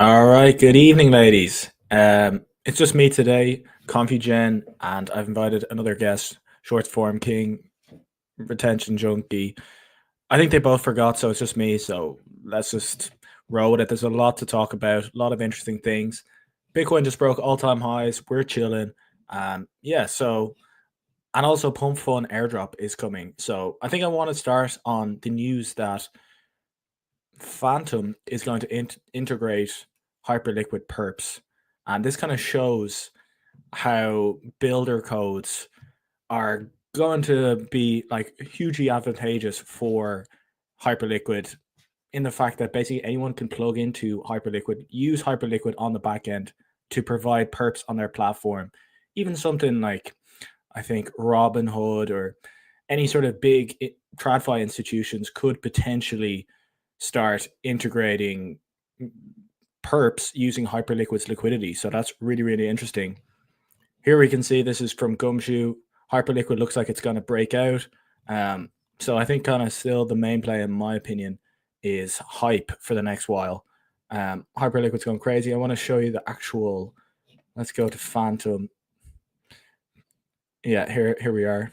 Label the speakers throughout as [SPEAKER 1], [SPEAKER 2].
[SPEAKER 1] All right, good evening, ladies. It's just me today, ConfuGen, and I've invited another guest, Short Form King, Retention Junkie. I think they both forgot, so it's just me. So let's just roll with it. There's a lot to talk about, a lot of interesting things. Bitcoin just broke all-time highs. We're chilling. Yeah, so and also Pump Fun Airdrop is coming. So I think I want to start on the news that Phantom is going to integrate Hyperliquid perps. And this kind of shows how builder codes are going to be like hugely advantageous for Hyperliquid in the fact that basically anyone can plug into Hyperliquid, use Hyperliquid on the back end to provide perps on their platform. Even something like, I think, Robinhood or any sort of big TradFi institutions could potentially start integrating perps using Hyperliquid's liquidity. So that's really, really interesting. Here we can see this is from Gumshoe. Hyperliquid looks like it's going to break out. So I think kind of still the main play, in my opinion, is hype for the next while. Hyperliquid's going crazy. I want to show you the actual. Let's go to Phantom. Yeah, here we are.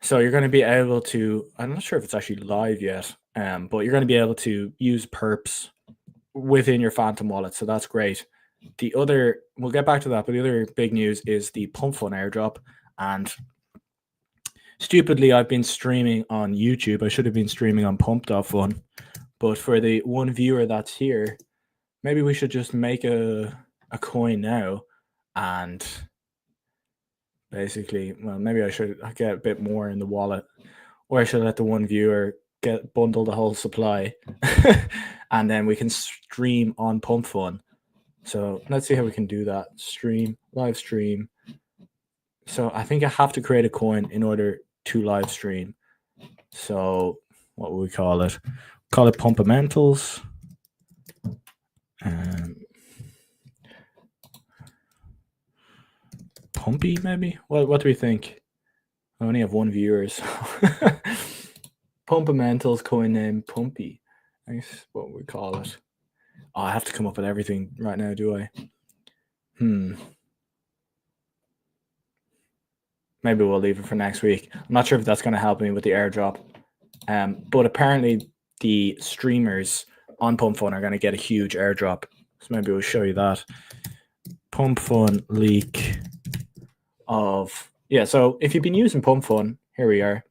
[SPEAKER 1] So you're going to be able to. I'm not sure if it's actually live yet, but you're going to be able to use perps within your Phantom wallet. So that's great. The other, we'll get back to that, but the other big news is the Pump Fun airdrop. And stupidly, I've been streaming on YouTube. I should have been streaming on Pump.fun. But for the one viewer that's here, maybe we should just make a coin now. And basically, well, maybe I should get a bit more in the wallet. Or I should let the one viewer bundle the whole supply. And then we can stream on Pump Fun. So let's see how we can do that. Stream, live stream. So I think I have to create a coin in order to live stream. So what would we call it? Call it Pumpamentals. Pumpy, maybe? What do we think? I only have one viewer. So Pumpamentals, coin name Pumpy. I guess what we call it. Oh, I have to come up with everything right now, do I? Maybe we'll leave it for next week. I'm not sure if that's going to help me with the airdrop. But apparently the streamers on Pump Fun are going to get a huge airdrop. So maybe we'll show you that. Pump Fun leak of... Yeah, so if you've been using Pump Fun, here we are.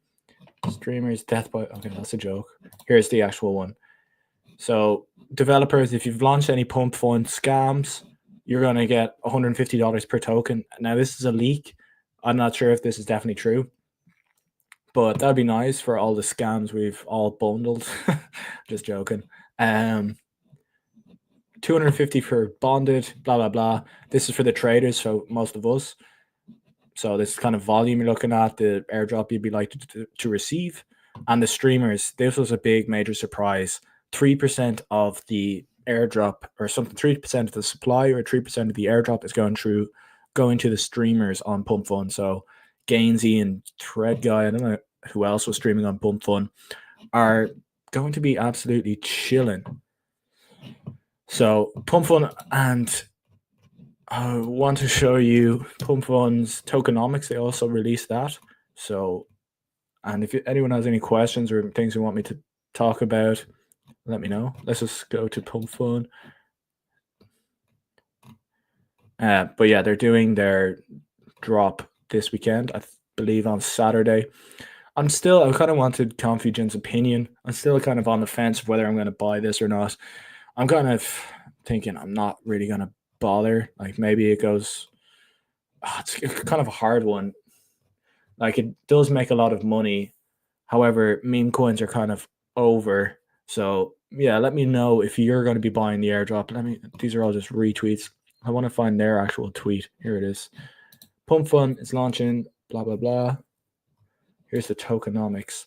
[SPEAKER 1] Streamers, death by... Okay, that's a joke. Here's the actual one. So developers, if you've launched any Pump Fun scams, you're going to get $150 per token. Now, this is a leak. I'm not sure if this is definitely true, but that'd be nice for all the scams we've all bundled. Just joking. 250 for bonded, blah, blah, blah. This is for the traders, so most of us. So this kind of volume you're looking at, the airdrop you'd be like to receive. And the streamers, this was a big major surprise. 3% of the airdrop or something, 3% of the supply or 3% of the airdrop is going to the streamers on Pump Fun. So Gainsey and Thread Guy, I don't know who else was streaming on Pump Fun, are going to be absolutely chilling. So Pump Fun, and I want to show you Pump Fun's tokenomics. They also released that. So, and if anyone has any questions or things you want me to talk about, let me know. Let's just go to Pump Fun. But yeah, they're doing their drop this weekend, I believe on Saturday. I kind of wanted ConfuGen's opinion. I'm still kind of on the fence of whether I'm going to buy this or not. I'm kind of thinking I'm not really going to bother. Like maybe it goes, it's kind of a hard one. Like it does make a lot of money. However, meme coins are kind of over. So yeah, let me know if you're going to be buying the airdrop. These are all just retweets. I want to find their actual tweet. Here it is. Pump Fun is launching, blah, blah, blah. Here's the tokenomics.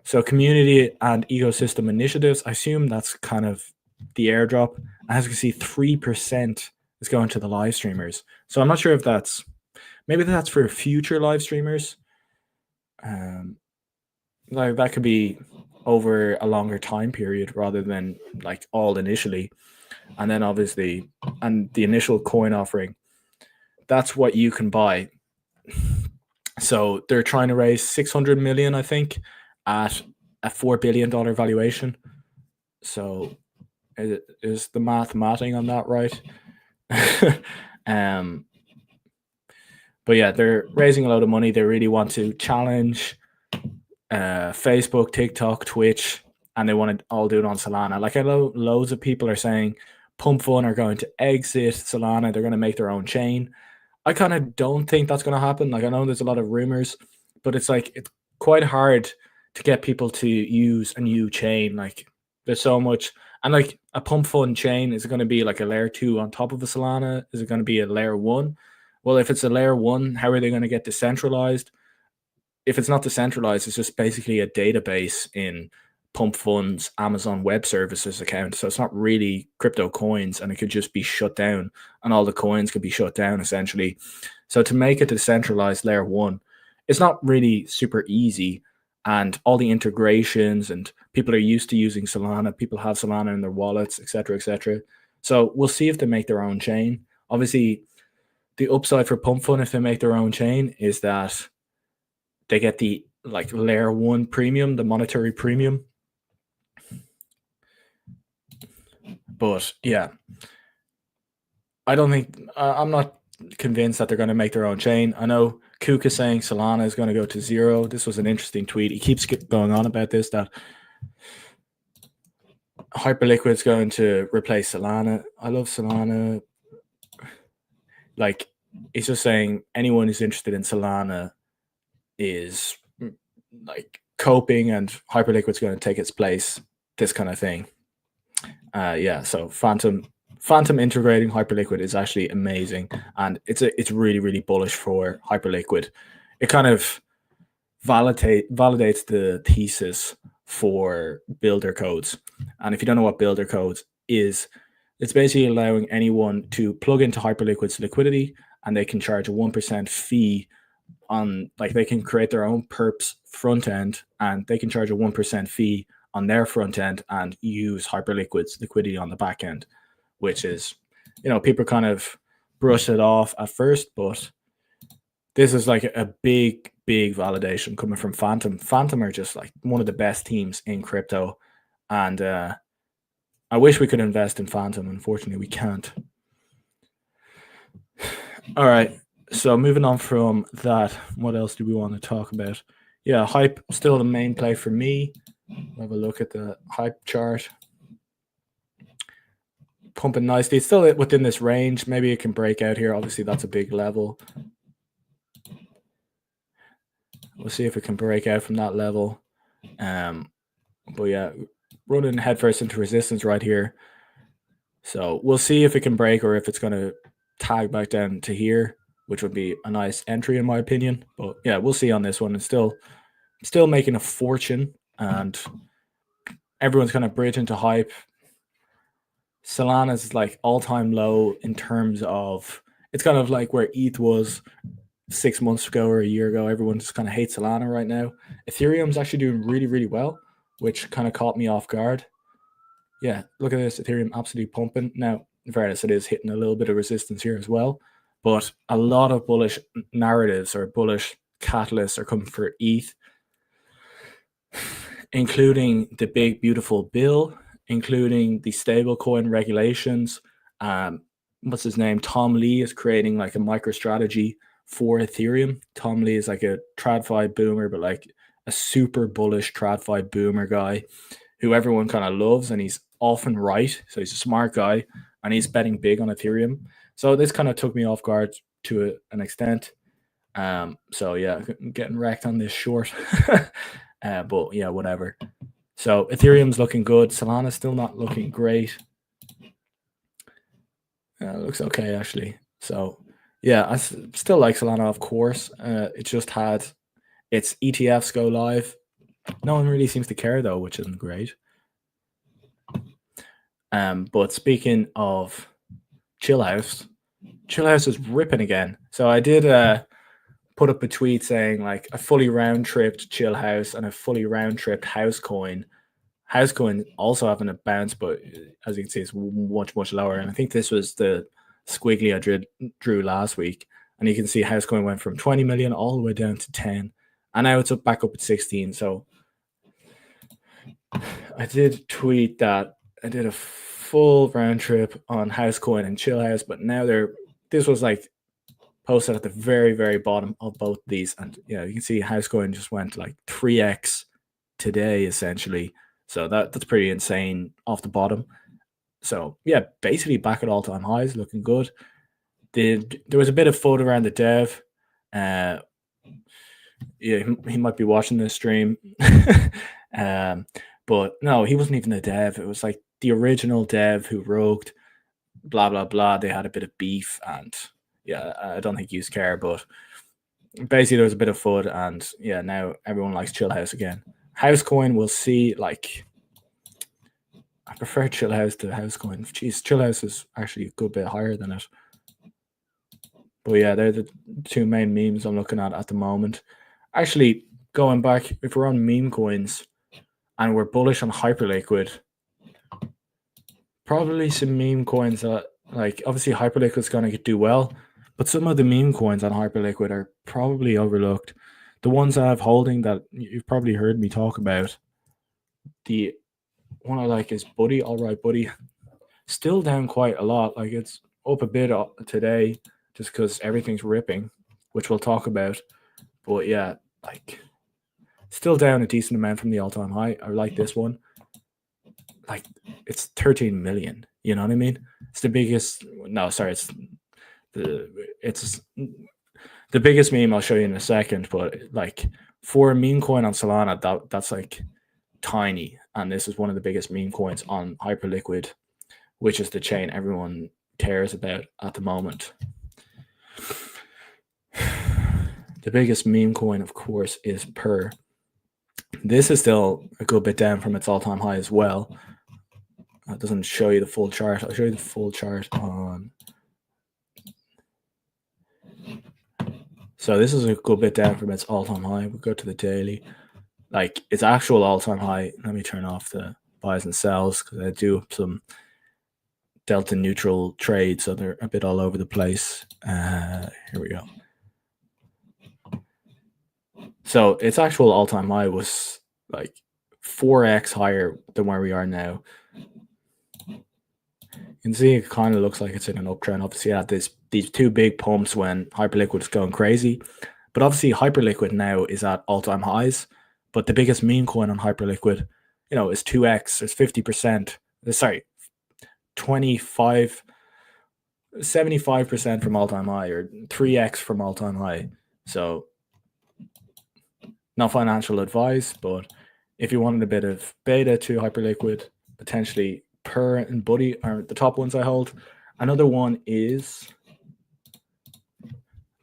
[SPEAKER 1] So community and ecosystem initiatives, I assume that's kind of the airdrop. As you can see, 3% is going to the live streamers. So I'm not sure if maybe that's for future live streamers. Like that could be over a longer time period rather than like all initially. And then obviously, and the initial coin offering, that's what you can buy. So they're trying to raise 600 million, I think, at a $4 billion valuation. So is the math matting on that right? But yeah, they're raising a lot of money. They really want to challenge Facebook, TikTok, Twitch, and they want to all do it on Solana. Like I know loads of people are saying Pump Fun are going to exit Solana. They're going to make their own chain. I kind of don't think that's going to happen. Like I know there's a lot of rumors, but it's like it's quite hard to get people to use a new chain. Like there's so much, and like a Pump Fun chain, is it going to be like a layer 2 on top of a Solana? Is it going to be a layer 1? Well, if it's a layer 1, how are they going to get decentralized? If it's not decentralized, it's just basically a database in Pump Fund's Amazon Web Services account. So it's not really crypto coins, and it could just be shut down, and all the coins could be shut down essentially. So to make it decentralized layer 1, it's not really super easy, and all the integrations, and people are used to using Solana. People have Solana in their wallets, etc., etc. So we'll see if they make their own chain. Obviously, the upside for Pump Fund if they make their own chain is that they get the like layer 1 premium, the monetary premium. But yeah, I don't think I'm not convinced that they're going to make their own chain. I know Kook is saying Solana is going to go to 0. This was an interesting tweet. He keeps going on about this, that Hyperliquid is going to replace Solana. I love Solana. Like, he's just saying anyone who's interested in Solana is like coping, and Hyperliquid's going to take its place, this kind of thing. Yeah, so Phantom integrating Hyperliquid is actually amazing, and it's really, really bullish for Hyperliquid. It kind of validates the thesis for builder codes. And if you don't know what builder codes is, it's basically allowing anyone to plug into Hyperliquid's liquidity, and they can charge a 1% fee on, like, they can create their own perps front end, and they can charge a 1% fee on their front end and use Hyperliquid's liquidity on the back end, which is, you know, people kind of brush it off at first, but this is like a big validation coming from Phantom. Phantom are just like one of the best teams in crypto, and I wish we could invest in Phantom. Unfortunately, we can't. All right, so moving on from that, what else do we want to talk about? Yeah, Hype still the main play for me. Have a look at the Hype chart. Pumping nicely. It's still within this range. Maybe it can break out here. Obviously, that's a big level. We'll see if it can break out from that level. But yeah, running headfirst into resistance right here. So we'll see if it can break, or if it's going to tag back down to here, which would be a nice entry in my opinion. But yeah, we'll see on this one. It's still making a fortune, and everyone's kind of bridging to Hype. Solana's like all-time low in terms of, it's kind of like where ETH was 6 months ago or a year ago. Everyone just kind of hates Solana right now. Ethereum's actually doing really, really well, which kind of caught me off guard. Yeah, look at this. Ethereum absolutely pumping. Now, in fairness, it is hitting a little bit of resistance here as well, but a lot of bullish narratives or bullish catalysts are coming for ETH, including the big, beautiful bill, including the stablecoin regulations. What's his name? Tom Lee is creating like a MicroStrategy for Ethereum. Tom Lee is like a TradFi boomer, but like a super bullish TradFi boomer guy who everyone kind of loves, and he's often right. So he's a smart guy, and he's betting big on Ethereum. So this kind of took me off guard to an extent. So yeah, getting wrecked on this short. But yeah, whatever. So Ethereum's looking good. Solana's still not looking great. Looks okay, actually. So yeah, I still like Solana, of course. It just had its ETFs go live. No one really seems to care, though, which isn't great. But speaking of Chillhouse is ripping again. So I did put up a tweet saying like a fully round-tripped Chillhouse and a fully round-tripped house coin Housecoin also having a bounce, but as you can see, it's much lower. And I think this was the squiggly I drew last week. And you can see Housecoin went from 20 million all the way down to 10. And now it's back up at 16. So I did tweet that I did a full round trip on Housecoin and Chill House, but now this was like posted at the very bottom of both these. And yeah, you can see Housecoin just went like 3x today, essentially. So that's pretty insane off the bottom. So yeah, basically back at all-time highs, looking good. There was a bit of FUD around the dev. Yeah, he might be watching this stream. But no, he wasn't even a dev. It was like the original dev who rogued, blah, blah, blah. They had a bit of beef, and yeah, I don't think you care, but basically there was a bit of FUD, and yeah, now everyone likes Chill House again. Housecoin, we'll see, like, I prefer Chill House to Housecoin. Jeez, Chill House is actually a good bit higher than it. But yeah, they're the two main memes I'm looking at the moment. Actually, going back, if we're on meme coins and we're bullish on Hyperliquid, probably some meme coins that, like, obviously Hyperliquid's going to do well, but some of the meme coins on Hyperliquid are probably overlooked. The ones I have holding that you've probably heard me talk about, the one I like is Buddy, All Right Buddy. Still down quite a lot. Like, it's up a bit today just because everything's ripping, which we'll talk about. But yeah, like, still down a decent amount from the all-time high. I like this one. Like, it's 13 million. You know what I mean? It's the biggest. No, sorry, it's the biggest meme. I'll show you in a second. But like, for a meme coin on Solana, that's like tiny, and this is one of the biggest meme coins on Hyperliquid, which is the chain everyone cares about at the moment. The biggest meme coin, of course, is Per. This is still a good bit down from its all-time high as well. It doesn't show you the full chart. I'll show you the full chart on. So this is a good bit down from its all-time high. We'll go to the daily. Like, its actual all-time high. Let me turn off the buys and sells because I do some delta neutral trades, so they're a bit all over the place. Here we go. So its actual all-time high was like 4x higher than where we are now. You can see it kind of looks like it's in an uptrend. Obviously, it had these two big pumps when Hyperliquid was going crazy. But obviously, Hyperliquid now is at all-time highs. But the biggest meme coin on Hyperliquid, is 2x. It's 50%. Sorry, 75% from all-time high, or 3x from all-time high. So, not financial advice, but if you wanted a bit of beta to Hyperliquid, potentially Per and Buddy are the top ones I hold. Another one is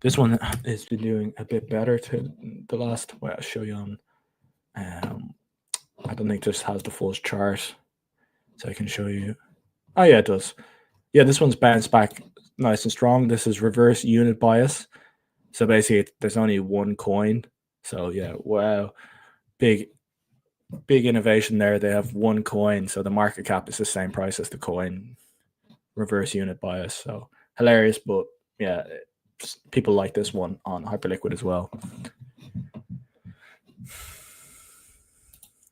[SPEAKER 1] this one has been doing a bit better to the last. Well, I'll show you on. I don't think this has the full chart, so I can show you. Oh yeah, it does. Yeah, this one's bounced back nice and strong. This is reverse unit bias. So basically, there's only one coin. So yeah, wow, big innovation there. They have one coin, so the market cap is the same price as the coin. Reverse unit bias. So hilarious, but yeah, people like this one on Hyperliquid as well.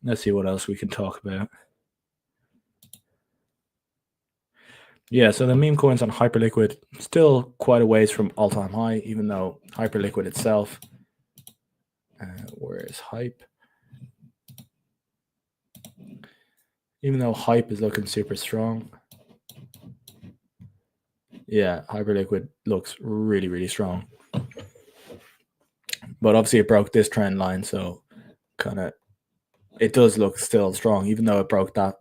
[SPEAKER 1] Let's see what else we can talk about. Yeah, so the meme coins on Hyperliquid still quite a ways from all-time high, even though Hyperliquid itself. Where is Hype? Even though Hype is looking super strong. Yeah, Hyperliquid looks really strong. But obviously it broke this trend line, so kind of it does look still strong, even though it broke that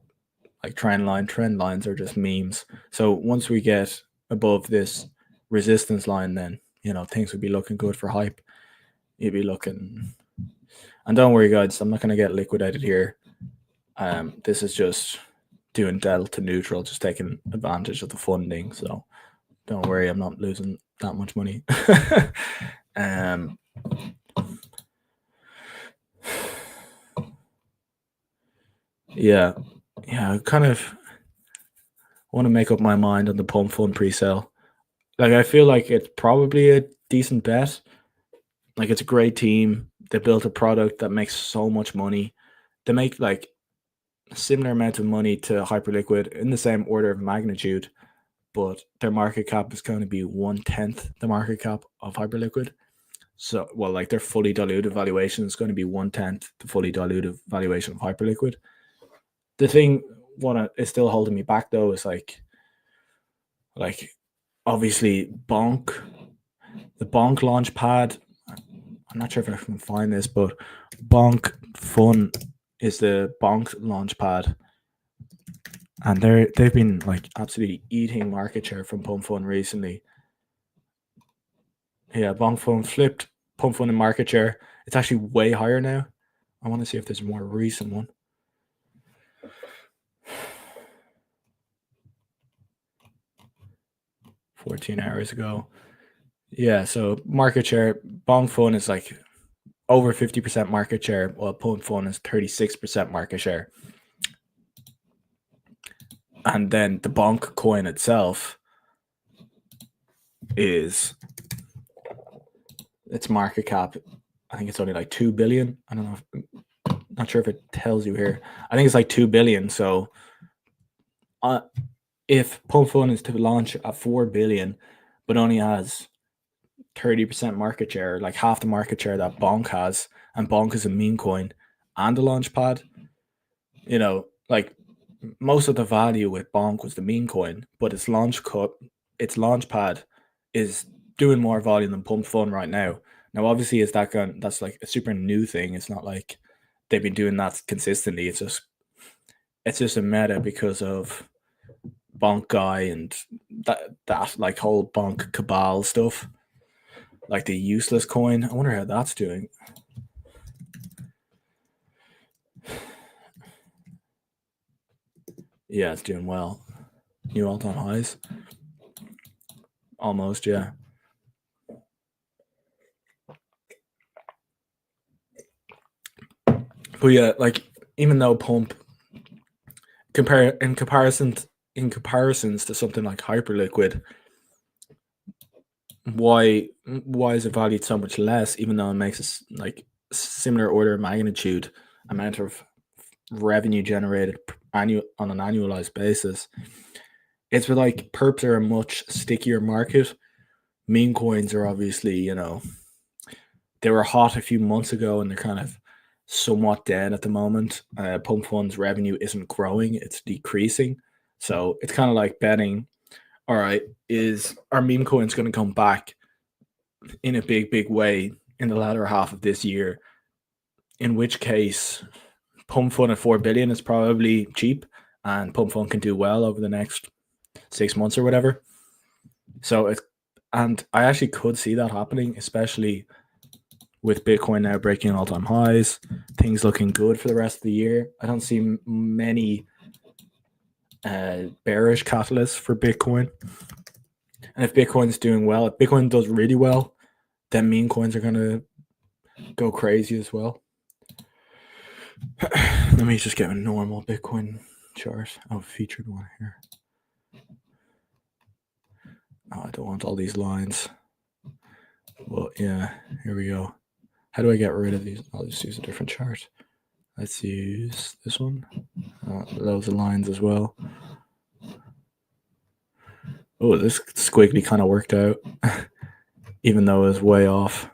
[SPEAKER 1] like trend line. Trend lines are just memes. So once we get above this resistance line, then things would be looking good for Hype. You'd be looking, and don't worry, guys, I'm not going to get liquidated here. This is just doing delta neutral, just taking advantage of the funding. So don't worry, I'm not losing that much money. Yeah, I kind of want to make up my mind on the Pump Fund pre-sale. Like, I feel like it's probably a decent bet. Like, it's a great team. They built a product that makes so much money. They make like a similar amount of money to Hyperliquid in the same order of magnitude, but their market cap is going to be 1/10 the market cap of Hyperliquid. So, well, like their fully diluted valuation is going to be 1/10 the fully diluted valuation of Hyperliquid. The thing what is still holding me back though is like obviously Bonk, the Bonk launch pad. I'm not sure if I can find this, but Bonk Fun is the Bonk launch pad, and they've been like absolutely eating market share from Pump Fun recently. Yeah, Bonk Fun flipped Pump Fun in market share. It's actually way higher now. I want to see if there's a more recent one. 14 hours ago. Yeah, so market share, Bonk Fun is like over 50% market share, while Pump Fun is 36% market share. And then the Bonk coin itself is its market cap. I think it's only like 2 billion. I don't know. Not sure if it tells you here. I think it's like 2 billion. So if Pump Fun is to launch at 4 billion, but only has 30% market share, like half the market share that Bonk has, and Bonk is a meme coin and a launch pad, like most of the value with Bonk was the meme coin, but its launch pad is doing more volume than Pump Fun right now. Now, obviously, that's like a super new thing. It's not like they've been doing that consistently. It's just a meta because of Bonk guy and that like whole Bonk cabal stuff, like the useless coin. I wonder how that's doing. Yeah, it's doing well. New all-time highs. Almost, yeah. But yeah, like even though Pump in comparisons to something like Hyperliquid, why is it valued so much less? Even though it makes like similar order of magnitude amount of revenue generated on an annualized basis. It's with like perps are a much stickier market. Meme coins are obviously, they were hot a few months ago and they're kind of somewhat dead at the moment. Pump Fund's revenue isn't growing, it's decreasing. So it's kind of like betting, all right, is our meme coins going to come back in a big way in the latter half of this year? In which case, Pump Fund at 4 billion is probably cheap and Pump Fund can do well over the next 6 months or whatever. So and I actually could see that happening, especially with Bitcoin now breaking all-time highs, things looking good for the rest of the year. I don't see many bearish catalysts for Bitcoin. And if Bitcoin's doing well, if Bitcoin does really well, then meme coins are going to go crazy as well. Let me just get a normal Bitcoin chart. Oh, featured one here. Oh, I don't want all these lines. Well, yeah, here we go. How do I get rid of these? I'll just use a different chart. Let's use this one. Loads of lines as well. Oh, this squiggly kind of worked out, even though it was way off.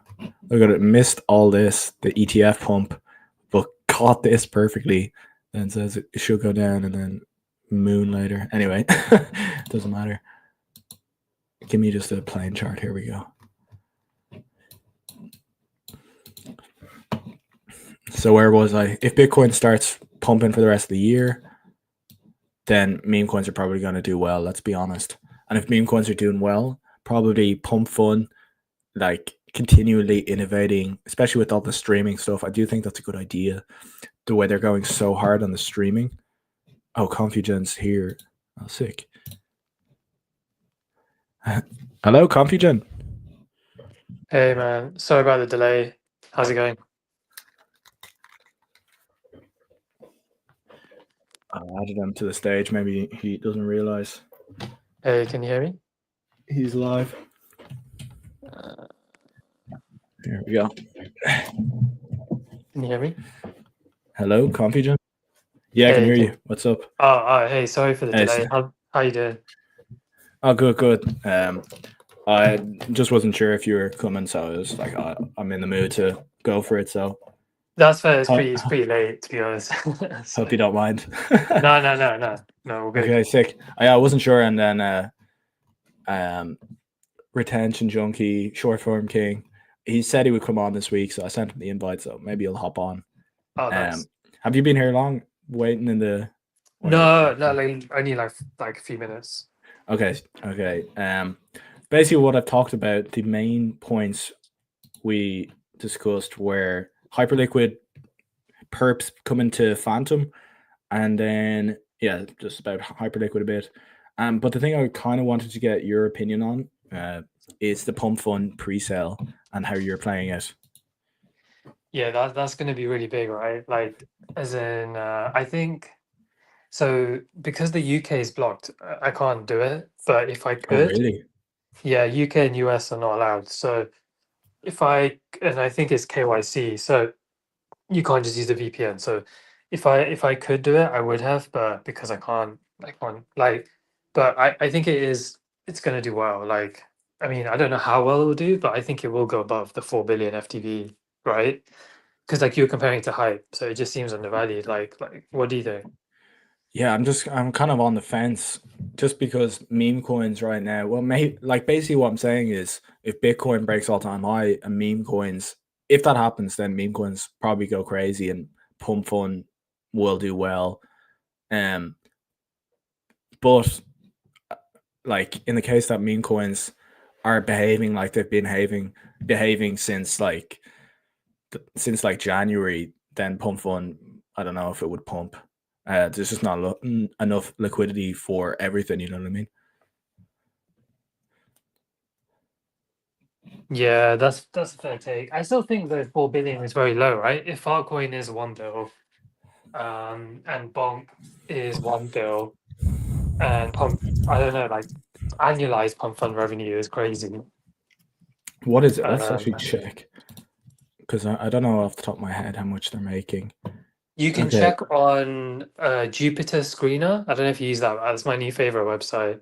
[SPEAKER 1] Look at it, missed all this, the ETF pump, but caught this perfectly. Then says it should go down and then moon later. Anyway, doesn't matter. Give me just a plain chart. Here we go. So where was I? If Bitcoin starts pumping for the rest of the year, then meme coins are probably going to do well. Let's be honest. And if meme coins are doing well, probably Pump Fun, like continually innovating, especially with all the streaming stuff. I do think that's a good idea. The way they're going so hard on the streaming. Oh, Confugen's here. Oh, sick. Hello, Confugen.
[SPEAKER 2] Hey man, sorry about the delay. How's it going?
[SPEAKER 1] I added him to the stage. Maybe he doesn't realize
[SPEAKER 2] Hey, can you hear me?
[SPEAKER 1] he's live. Here we go.
[SPEAKER 2] Can you hear me?
[SPEAKER 1] Hello, Confusion. Yeah, I can
[SPEAKER 2] Hey,
[SPEAKER 1] hear you. What's up?
[SPEAKER 2] hey, sorry for the
[SPEAKER 1] Hey,
[SPEAKER 2] delay. How you doing?
[SPEAKER 1] oh, good. I just wasn't sure if you were coming, so I was like, I'm in the mood to go for it. So
[SPEAKER 2] That's fair. It's
[SPEAKER 1] ho-
[SPEAKER 2] pretty late, to be honest.
[SPEAKER 1] hope
[SPEAKER 2] So,
[SPEAKER 1] you don't mind.
[SPEAKER 2] no, we're good.
[SPEAKER 1] Okay, sick. I wasn't sure, and then retention junkie, short form king. He said he would come on this week, so I sent him the invite. So maybe he'll hop on.
[SPEAKER 2] Oh, nice.
[SPEAKER 1] Have you been here long, waiting in the?
[SPEAKER 2] No, like only like a few minutes.
[SPEAKER 1] Okay. Basically, what I've talked about, the main points we discussed were Hyperliquid perps coming to Phantom, and then just about Hyperliquid a bit. But the thing I kind of wanted to get your opinion on is the Pump Fund pre-sale and how you're playing it.
[SPEAKER 2] Yeah, that's going to be really big, right? Like, as in, I think so because the UK is blocked, I can't do it. But if I
[SPEAKER 1] Oh,
[SPEAKER 2] could,
[SPEAKER 1] really?
[SPEAKER 2] yeah, UK and US are not allowed. So and I think it's KYC, so you can't just use the VPN. So if I could do it, I would have, but because I can't like. But I think it's gonna do well. Like, I mean, I don't know how well it will do, but I think it will go above the 4 billion FTV, right? Because like you're comparing it to hype, so it just seems undervalued. Like what do you think?
[SPEAKER 1] Yeah, I'm kind of on the fence just because meme coins right now. Well, basically what I'm saying is if Bitcoin breaks all time high and meme coins, if that happens, then meme coins probably go crazy and Pump Fund will do well. But like in the case that meme coins are behaving like they've been behaving since January, then Pump Fund, I don't know if it would pump. There's just not enough liquidity for everything. You know what I mean?
[SPEAKER 2] Yeah, that's a fair take. I still think the 4 billion is very low, right? If Filecoin is 1 bill, and Bonk is 1 bill, and pump, I don't know, like annualized pump fund revenue is crazy.
[SPEAKER 1] What is it? Let's
[SPEAKER 2] Um,
[SPEAKER 1] actually check because I don't know off the top of my head how much they're making.
[SPEAKER 2] you can
[SPEAKER 1] Okay,
[SPEAKER 2] check on Jupiter Screener. I don't know if you use that. That's my new favorite website.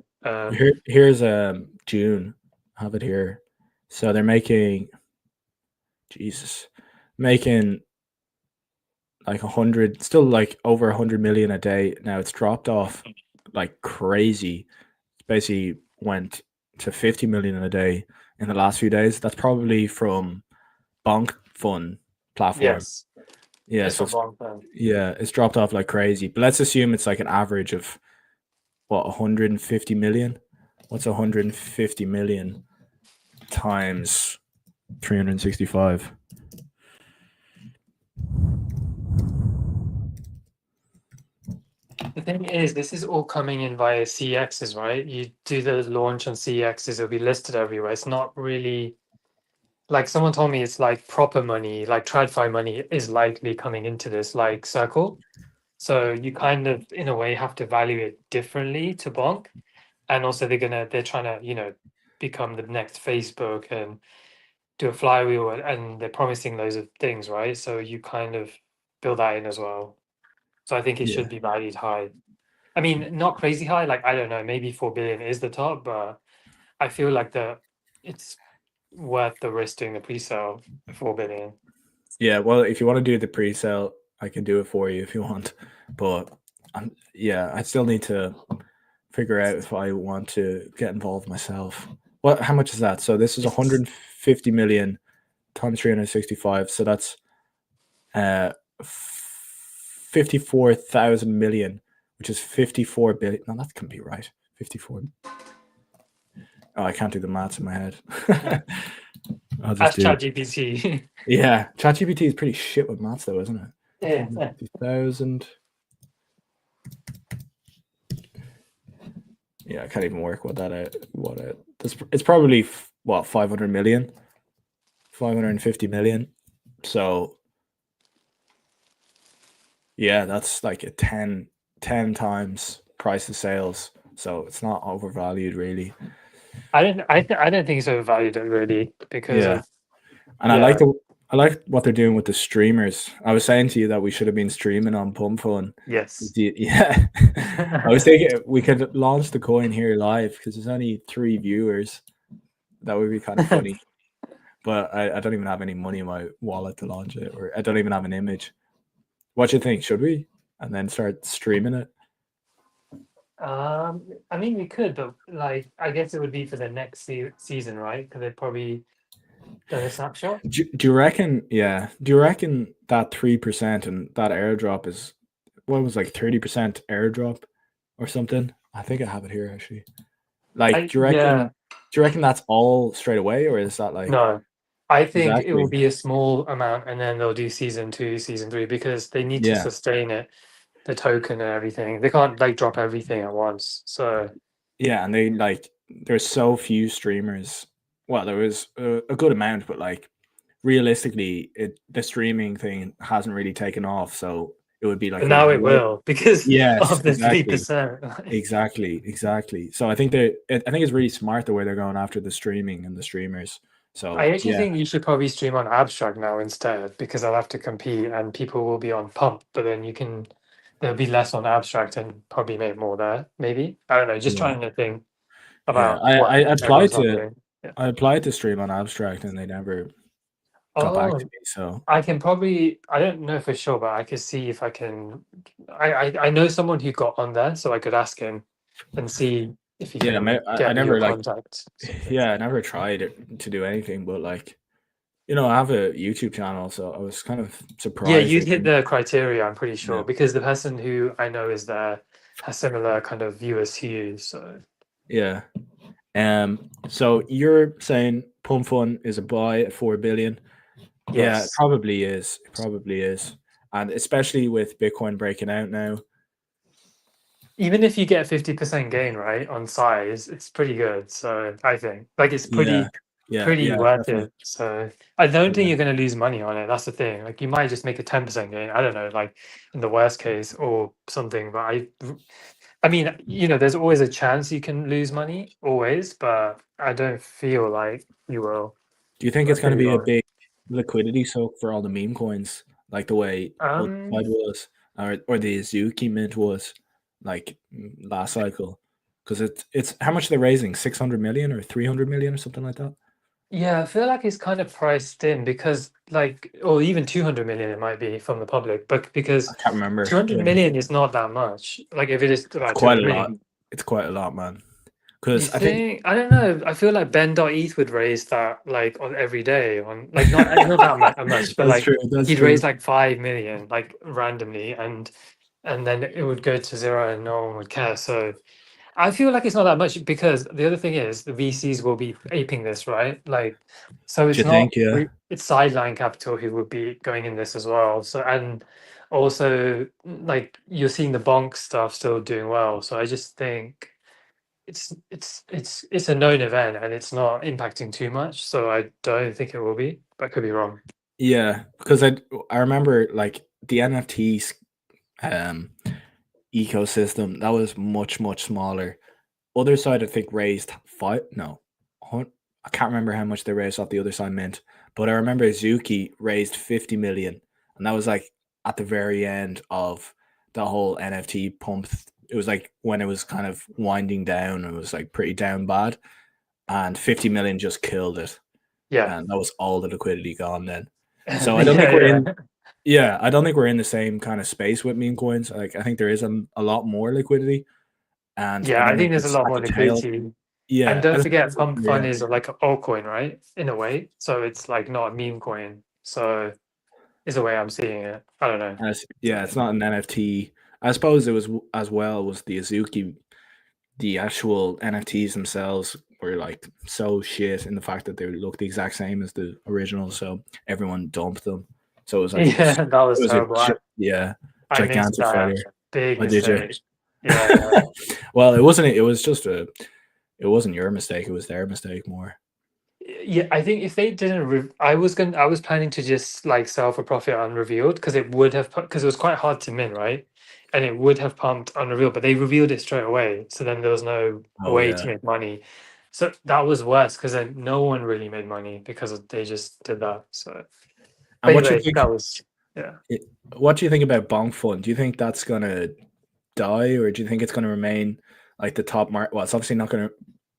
[SPEAKER 1] here's June. I have it here. So they're making making like 100, still like over 100 million a day. Now it's dropped off like crazy. It basically went to 50 million a day in the last few days. That's probably from Bonk Fund platform.
[SPEAKER 2] Yes,
[SPEAKER 1] Yeah,
[SPEAKER 2] it's
[SPEAKER 1] so
[SPEAKER 2] from Bonk Fund.
[SPEAKER 1] it's dropped off like crazy. But let's assume it's like an average of what 150 million. What's 150 million times 365?
[SPEAKER 2] The thing is, this is all coming in via CXs, right? You do the launch on CXs, it'll be listed everywhere. It's not really like someone told me it's like proper money, like TradFi money is likely coming into this like circle. So you kind of, in a way, have to value it differently to Bonk. And also they're trying to, become the next Facebook and do a flywheel and they're promising loads of things, right? So you kind of build that in as well. So I think it
[SPEAKER 1] Yeah.
[SPEAKER 2] should be valued high. I mean, not crazy high, like I don't know, maybe 4 billion is the top, but I feel like it's worth the risk doing the pre-sale 4 billion.
[SPEAKER 1] Yeah, well, if you want to do the pre-sale, I can do it for you if you want. But I still need to figure out if I want to get involved myself. How much is that? So this is
[SPEAKER 2] It's
[SPEAKER 1] 150 million times 365. So that's 54,000 million, which is 54 billion. No, that can be right. 54. Oh, I can't do the maths in my head. I'll just
[SPEAKER 2] Ask
[SPEAKER 1] do.
[SPEAKER 2] ChatGPT.
[SPEAKER 1] Yeah, ChatGPT is pretty shit with maths, though, isn't it?
[SPEAKER 2] Yeah.
[SPEAKER 1] 50,000. Yeah, I can't even work what that out. It's probably what 500 million, 550 million. So yeah, that's like a 10 10 times price of sales, so it's not overvalued really.
[SPEAKER 2] I don't think it's overvalued really because
[SPEAKER 1] Yeah,
[SPEAKER 2] of
[SPEAKER 1] and
[SPEAKER 2] yeah
[SPEAKER 1] I like what they're doing with the streamers. I was saying to you that we should have been streaming on Pump Fun.
[SPEAKER 2] yes.
[SPEAKER 1] Yeah, I was thinking we could launch the coin here live because there's only 3 viewers. That would be kind of funny. But I don't even have any money in my wallet to launch it, or I don't even have an image. What do you think? Should we? And then start streaming it?
[SPEAKER 2] I mean we could, but like I guess it would be for the next season, right? Because they'd probably done a snapshot.
[SPEAKER 1] Do you reckon? Yeah. Do you reckon that 3% and that airdrop is what was like 30% airdrop or something? I think I have it here actually. Like,
[SPEAKER 2] I yeah.
[SPEAKER 1] do you reckon that's all straight away, or is that like
[SPEAKER 2] No, I think it will
[SPEAKER 1] exactly?
[SPEAKER 2] be a small amount and then they'll do season two, season three because they need to
[SPEAKER 1] Yeah.
[SPEAKER 2] sustain it, the token and everything. They can't like drop everything at once. So
[SPEAKER 1] Yeah, and they like there's so few streamers. Well, there was a good amount, but like realistically, the streaming thing hasn't really taken off. So it would be
[SPEAKER 2] but
[SPEAKER 1] like a
[SPEAKER 2] now it
[SPEAKER 1] way.
[SPEAKER 2] will because
[SPEAKER 1] Yes,
[SPEAKER 2] of the
[SPEAKER 1] exactly,
[SPEAKER 2] 3%.
[SPEAKER 1] exactly. So I think I think it's really smart the way they're going after the streaming and the streamers. So
[SPEAKER 2] I actually
[SPEAKER 1] yeah,
[SPEAKER 2] think you should probably stream on Abstract now instead because I'll have to compete and people will be on Pump, but then there'll be less on Abstract and probably make more there. Maybe I don't know. Just
[SPEAKER 1] yeah,
[SPEAKER 2] trying to think
[SPEAKER 1] yeah.
[SPEAKER 2] about what everyone's not doing. Yeah.
[SPEAKER 1] I applied to stream on Abstract, and they never got back to
[SPEAKER 2] Oh,
[SPEAKER 1] me. So
[SPEAKER 2] I can probably, I don't know for sure, but I could see if I can. I know someone who got on there, so I could ask him and see if he
[SPEAKER 1] yeah,
[SPEAKER 2] can
[SPEAKER 1] I
[SPEAKER 2] get me your
[SPEAKER 1] never like
[SPEAKER 2] contact.
[SPEAKER 1] yeah, I never tried to do anything, but like I have a YouTube channel, so I was kind of
[SPEAKER 2] Yeah,
[SPEAKER 1] surprised
[SPEAKER 2] you'd
[SPEAKER 1] they
[SPEAKER 2] hit
[SPEAKER 1] didn't.
[SPEAKER 2] the criteria, I'm pretty sure,
[SPEAKER 1] Yeah,
[SPEAKER 2] because the person who I know is there has similar kind of viewers to you. So
[SPEAKER 1] yeah. So you're saying Pump Fun is a buy at 4 billion? Yeah, it
[SPEAKER 2] yes,
[SPEAKER 1] probably is. It probably is, and especially with Bitcoin breaking out now.
[SPEAKER 2] even if you get 50% gain, right, on size, it's pretty good. So I think like it's
[SPEAKER 1] Yeah,
[SPEAKER 2] pretty
[SPEAKER 1] yeah,
[SPEAKER 2] worth
[SPEAKER 1] definitely.
[SPEAKER 2] it. So I don't think
[SPEAKER 1] Yeah,
[SPEAKER 2] you're going to lose money on it. That's the thing. Like you might just make a 10% gain. I don't know, like in the worst case or something. But I mean, there's always a chance you can lose money, always. But I don't feel like you will.
[SPEAKER 1] do you think
[SPEAKER 2] But I
[SPEAKER 1] it's going
[SPEAKER 2] could
[SPEAKER 1] to
[SPEAKER 2] be
[SPEAKER 1] be a
[SPEAKER 2] wrong.
[SPEAKER 1] big liquidity soak for all the meme coins, like the way other side
[SPEAKER 2] Um,
[SPEAKER 1] was, or the Azuki mint was, like last cycle? Because it's how much they're raising, 600 million or 300 million or something like that.
[SPEAKER 2] yeah, I feel like it's kind of priced in because, like, or even 200 million it might be from the public, but
[SPEAKER 1] I
[SPEAKER 2] because
[SPEAKER 1] can't remember.
[SPEAKER 2] 200
[SPEAKER 1] Yeah,
[SPEAKER 2] million is not that much. Like, if it is
[SPEAKER 1] it's
[SPEAKER 2] about
[SPEAKER 1] quite
[SPEAKER 2] 200
[SPEAKER 1] a lot.
[SPEAKER 2] million,
[SPEAKER 1] It's quite a lot, man.
[SPEAKER 2] you
[SPEAKER 1] Because I think
[SPEAKER 2] think, I don't know. I feel like Ben.eth would raise that like on every day on like not that much, but
[SPEAKER 1] that's
[SPEAKER 2] like
[SPEAKER 1] true. That's
[SPEAKER 2] he'd raise
[SPEAKER 1] true.
[SPEAKER 2] like 5 million like randomly and then it would go to zero and no one would care. So I feel like it's not that much because the other thing is the VCs will be aping this, right? Like, so
[SPEAKER 1] Do
[SPEAKER 2] it's
[SPEAKER 1] you think?
[SPEAKER 2] not
[SPEAKER 1] Yeah.
[SPEAKER 2] it's sideline capital who would be going in this as well. So and also like you're seeing the bonk stuff still doing well. So I just think it's a known event and it's not impacting too much. So I don't think it will be, but I could be wrong.
[SPEAKER 1] Yeah, because I remember like the NFTs um ecosystem that was much smaller. Other side I think raised five no, I can't remember how much they raised off the other side mint, but I remember Zuki raised 50 million, and that was like at the very end of the whole NFT pump. It was like when it was kind of winding down. It was like pretty down bad, and 50 million just killed it,
[SPEAKER 2] Yeah.
[SPEAKER 1] and that was all the liquidity gone then. So I don't think
[SPEAKER 2] Yeah,
[SPEAKER 1] we're
[SPEAKER 2] yeah.
[SPEAKER 1] in. Yeah, I don't think we're in the same kind of space with meme coins. Like I think there is a lot more liquidity, and I
[SPEAKER 2] Yeah, I
[SPEAKER 1] don't
[SPEAKER 2] think
[SPEAKER 1] think
[SPEAKER 2] there's a
[SPEAKER 1] it's
[SPEAKER 2] lot
[SPEAKER 1] at
[SPEAKER 2] more
[SPEAKER 1] the tail.
[SPEAKER 2] liquidity. And
[SPEAKER 1] Yeah,
[SPEAKER 2] don't forget, Pump Fun
[SPEAKER 1] yeah,
[SPEAKER 2] is like an altcoin, right? In a way. So it's like not a meme coin. So is the way I'm seeing it. I don't know.
[SPEAKER 1] yeah. It's not an NFT. I suppose it was as well was the Azuki. The actual NFTs themselves were like so shit in the fact that they look the exact same as the original, so everyone dumped them. So it was like
[SPEAKER 2] Yeah, that
[SPEAKER 1] it
[SPEAKER 2] was
[SPEAKER 1] was a
[SPEAKER 2] terrible.
[SPEAKER 1] yeah
[SPEAKER 2] I missed
[SPEAKER 1] gigantic
[SPEAKER 2] that.
[SPEAKER 1] failure.
[SPEAKER 2] Big
[SPEAKER 1] Oh, did you?
[SPEAKER 2] mistake. Yeah, yeah.
[SPEAKER 1] Well, it wasn't. It was just a. It wasn't your mistake. It was their mistake more.
[SPEAKER 2] Yeah, I think if they didn't, I was planning to just like sell for profit unrevealed because it would have, because it was quite hard to min, right? and it would have pumped unreal, but they revealed it straight away. So then there was no
[SPEAKER 1] Oh
[SPEAKER 2] way
[SPEAKER 1] yeah.
[SPEAKER 2] to make money. So that was worse because then no one really made money because they just did that. So
[SPEAKER 1] And what you
[SPEAKER 2] anyway,
[SPEAKER 1] think?
[SPEAKER 2] that was yeah.
[SPEAKER 1] What do you think about Bonk Fund? Do you think that's gonna die, or do you think it's gonna remain like the top market? Well, it's obviously not gonna.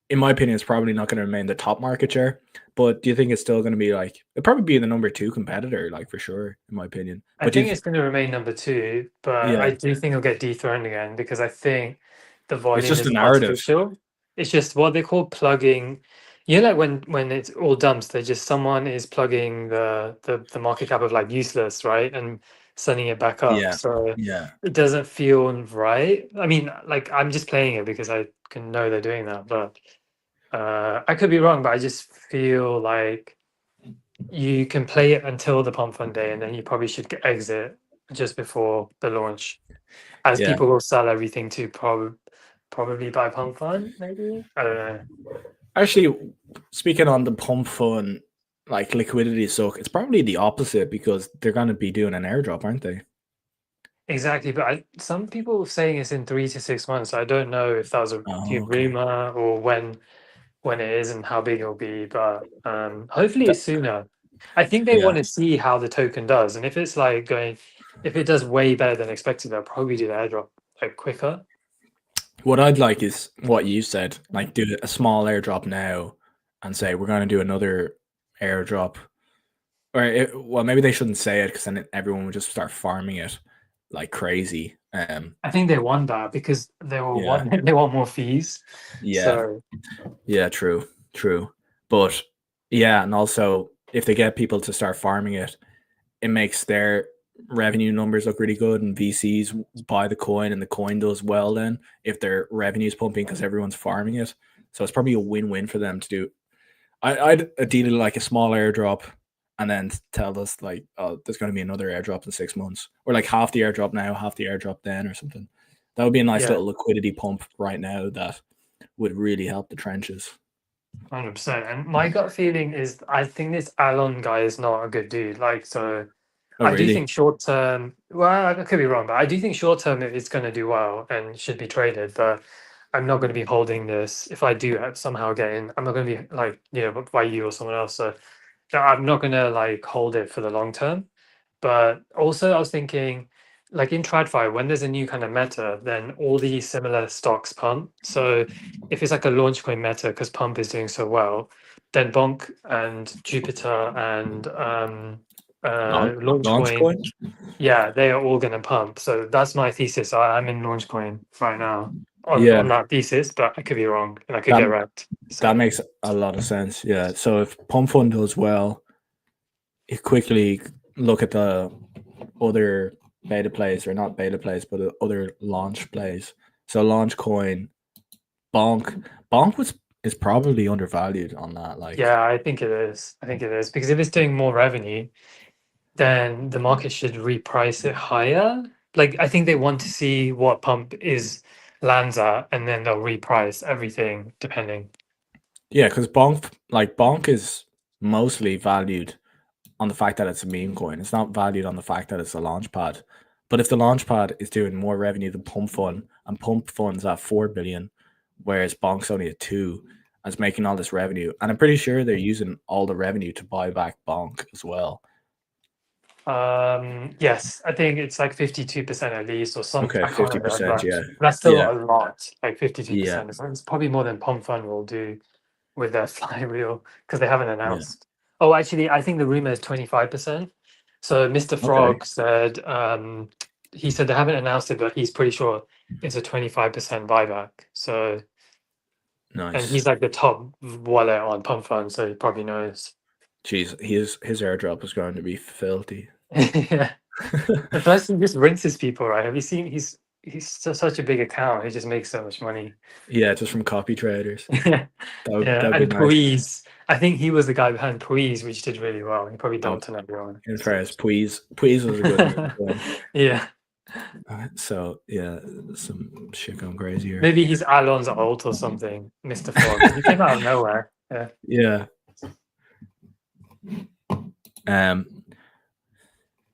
[SPEAKER 1] In my opinion, it's probably not going to remain the top market share. But do you think it's still going to be like it'll probably be the number 2 competitor, like for sure, in my opinion?
[SPEAKER 2] I
[SPEAKER 1] But do
[SPEAKER 2] think
[SPEAKER 1] you,
[SPEAKER 2] it's going to remain number 2, but
[SPEAKER 1] yeah,
[SPEAKER 2] I do think it'll get dethroned again because I think the
[SPEAKER 1] it's
[SPEAKER 2] volume
[SPEAKER 1] just a
[SPEAKER 2] is
[SPEAKER 1] narrative.
[SPEAKER 2] artificial. It's just what they call plugging. You know, like when it's all dumps, they just someone is plugging the market cap of like useless, right, and sending it back up.
[SPEAKER 1] Yeah,
[SPEAKER 2] So
[SPEAKER 1] yeah,
[SPEAKER 2] it doesn't feel right. I mean, like I'm just playing it because I can know they're doing that, but I could be wrong. But I just feel like you can play it until the pump fund day, and then you probably should exit just before the launch, as
[SPEAKER 1] yeah.
[SPEAKER 2] people will sell everything to probably buy pump fund. Maybe I don't know.
[SPEAKER 1] Actually, speaking on the pump fund, like liquidity suck, it's probably the opposite because they're going to be doing an airdrop, aren't they?
[SPEAKER 2] Exactly, but some people were saying it's in 3 to 6 months. I don't know if that was a
[SPEAKER 1] Oh, okay.
[SPEAKER 2] rumor or when it is and how big it'll be, but hopefully
[SPEAKER 1] That,
[SPEAKER 2] it's sooner. I think they want
[SPEAKER 1] yeah.
[SPEAKER 2] to see how the token does, and if it's like going, if it does way better than expected, they'll probably do the airdrop like quicker.
[SPEAKER 1] What I'd like is what you said, like do a small airdrop now and say we're going to do another airdrop. Well, maybe they shouldn't say it because then everyone would just start farming it like crazy.
[SPEAKER 2] I think they want that because they will
[SPEAKER 1] Yeah,
[SPEAKER 2] want they want more fees.
[SPEAKER 1] yeah,
[SPEAKER 2] So
[SPEAKER 1] yeah. True, true. But yeah, and also if they get people to start farming it, it makes their revenue numbers look really good, and VCs buy the coin, and the coin does well. Then if their revenue is pumping because everyone's farming it, so it's probably a win-win for them to do. I'd ideally like a small airdrop and then tell us like, oh, there's going to be another airdrop in 6 months, or like half the airdrop now, half the airdrop then, or something. That would be a nice
[SPEAKER 2] yeah,
[SPEAKER 1] little liquidity pump right now that would really help the trenches.
[SPEAKER 2] 100%. And my gut feeling is I think this Alon guy is not a good dude. Like so
[SPEAKER 1] Oh,
[SPEAKER 2] I do
[SPEAKER 1] really?
[SPEAKER 2] think short term, well, I could be wrong, but I do think short term it's going to do well and should be traded. But I'm not going to be holding this. If I do somehow get in, I'm not going to be like, by you or someone else. So I'm not going to like hold it for the long term. But also, I was thinking, like in TradFi, when there's a new kind of meta, then all these similar stocks pump. So if it's like a launch coin meta, because Pump is doing so well, then Bonk and Jupiter and launch
[SPEAKER 1] Launch
[SPEAKER 2] coin,
[SPEAKER 1] coin?
[SPEAKER 2] yeah, they are all going to pump. So that's my thesis. I'm in launch coin right now
[SPEAKER 1] Yeah,
[SPEAKER 2] on that thesis, but I could be wrong and I could
[SPEAKER 1] that
[SPEAKER 2] get wrecked.
[SPEAKER 1] that
[SPEAKER 2] So
[SPEAKER 1] makes a lot of sense. Yeah. So if Pump Fund does well, you quickly look at the other beta plays, or not beta plays, but the other launch plays. So launch coin, Bonk is probably undervalued on that. Like,
[SPEAKER 2] yeah, I think it is. I think it is because if it's doing more revenue, then the market should reprice it higher. Like I think they want to see what pump is lands at, and then they'll reprice everything depending.
[SPEAKER 1] yeah, because Bonk is mostly valued on the fact that it's a meme coin. It's not valued on the fact that it's a launch pad. But if the launch pad is doing more revenue than Pump Fund, and Pump Fund's at 4 billion, whereas Bonk's only at 2, and it's making all this revenue, and I'm pretty sure they're using all the revenue to buy back Bonk as well.
[SPEAKER 2] Yes, I think it's like 52% at least, or some.
[SPEAKER 1] Okay,
[SPEAKER 2] I can't remember that,
[SPEAKER 1] 50%.
[SPEAKER 2] but
[SPEAKER 1] Yeah,
[SPEAKER 2] that's still
[SPEAKER 1] yeah,
[SPEAKER 2] a lot. Like
[SPEAKER 1] yeah,
[SPEAKER 2] 52%. It's probably more than Pump Fund will do with their flywheel because they haven't
[SPEAKER 1] yeah.
[SPEAKER 2] announced. Oh, actually, I think the rumor is 25%. So Mr.
[SPEAKER 1] Okay,
[SPEAKER 2] Frog said he said they haven't announced it, but he's pretty sure it's a 25% buyback. So and
[SPEAKER 1] nice.
[SPEAKER 2] he's like the top wallet on Pump Fund, so he probably knows.
[SPEAKER 1] Jeez, his airdrop is going to be filthy.
[SPEAKER 2] Yeah. And plus, he just rinses people, right? Have you seen? Such a big account. He just makes so much money.
[SPEAKER 1] Yeah, just from copy traders.
[SPEAKER 2] Yeah,
[SPEAKER 1] That would be
[SPEAKER 2] and
[SPEAKER 1] nice.
[SPEAKER 2] Please, I think he was the guy behind Please, which did really well. He probably
[SPEAKER 1] Oh,
[SPEAKER 2] dumped on everyone.
[SPEAKER 1] in
[SPEAKER 2] So.
[SPEAKER 1] fairness, Please was a good meme coin.
[SPEAKER 2] Yeah,
[SPEAKER 1] So yeah, some shit going crazy here.
[SPEAKER 2] maybe he's Alon's alt or something, Mr. Frog. He came out of nowhere. Yeah.
[SPEAKER 1] Yeah. Um.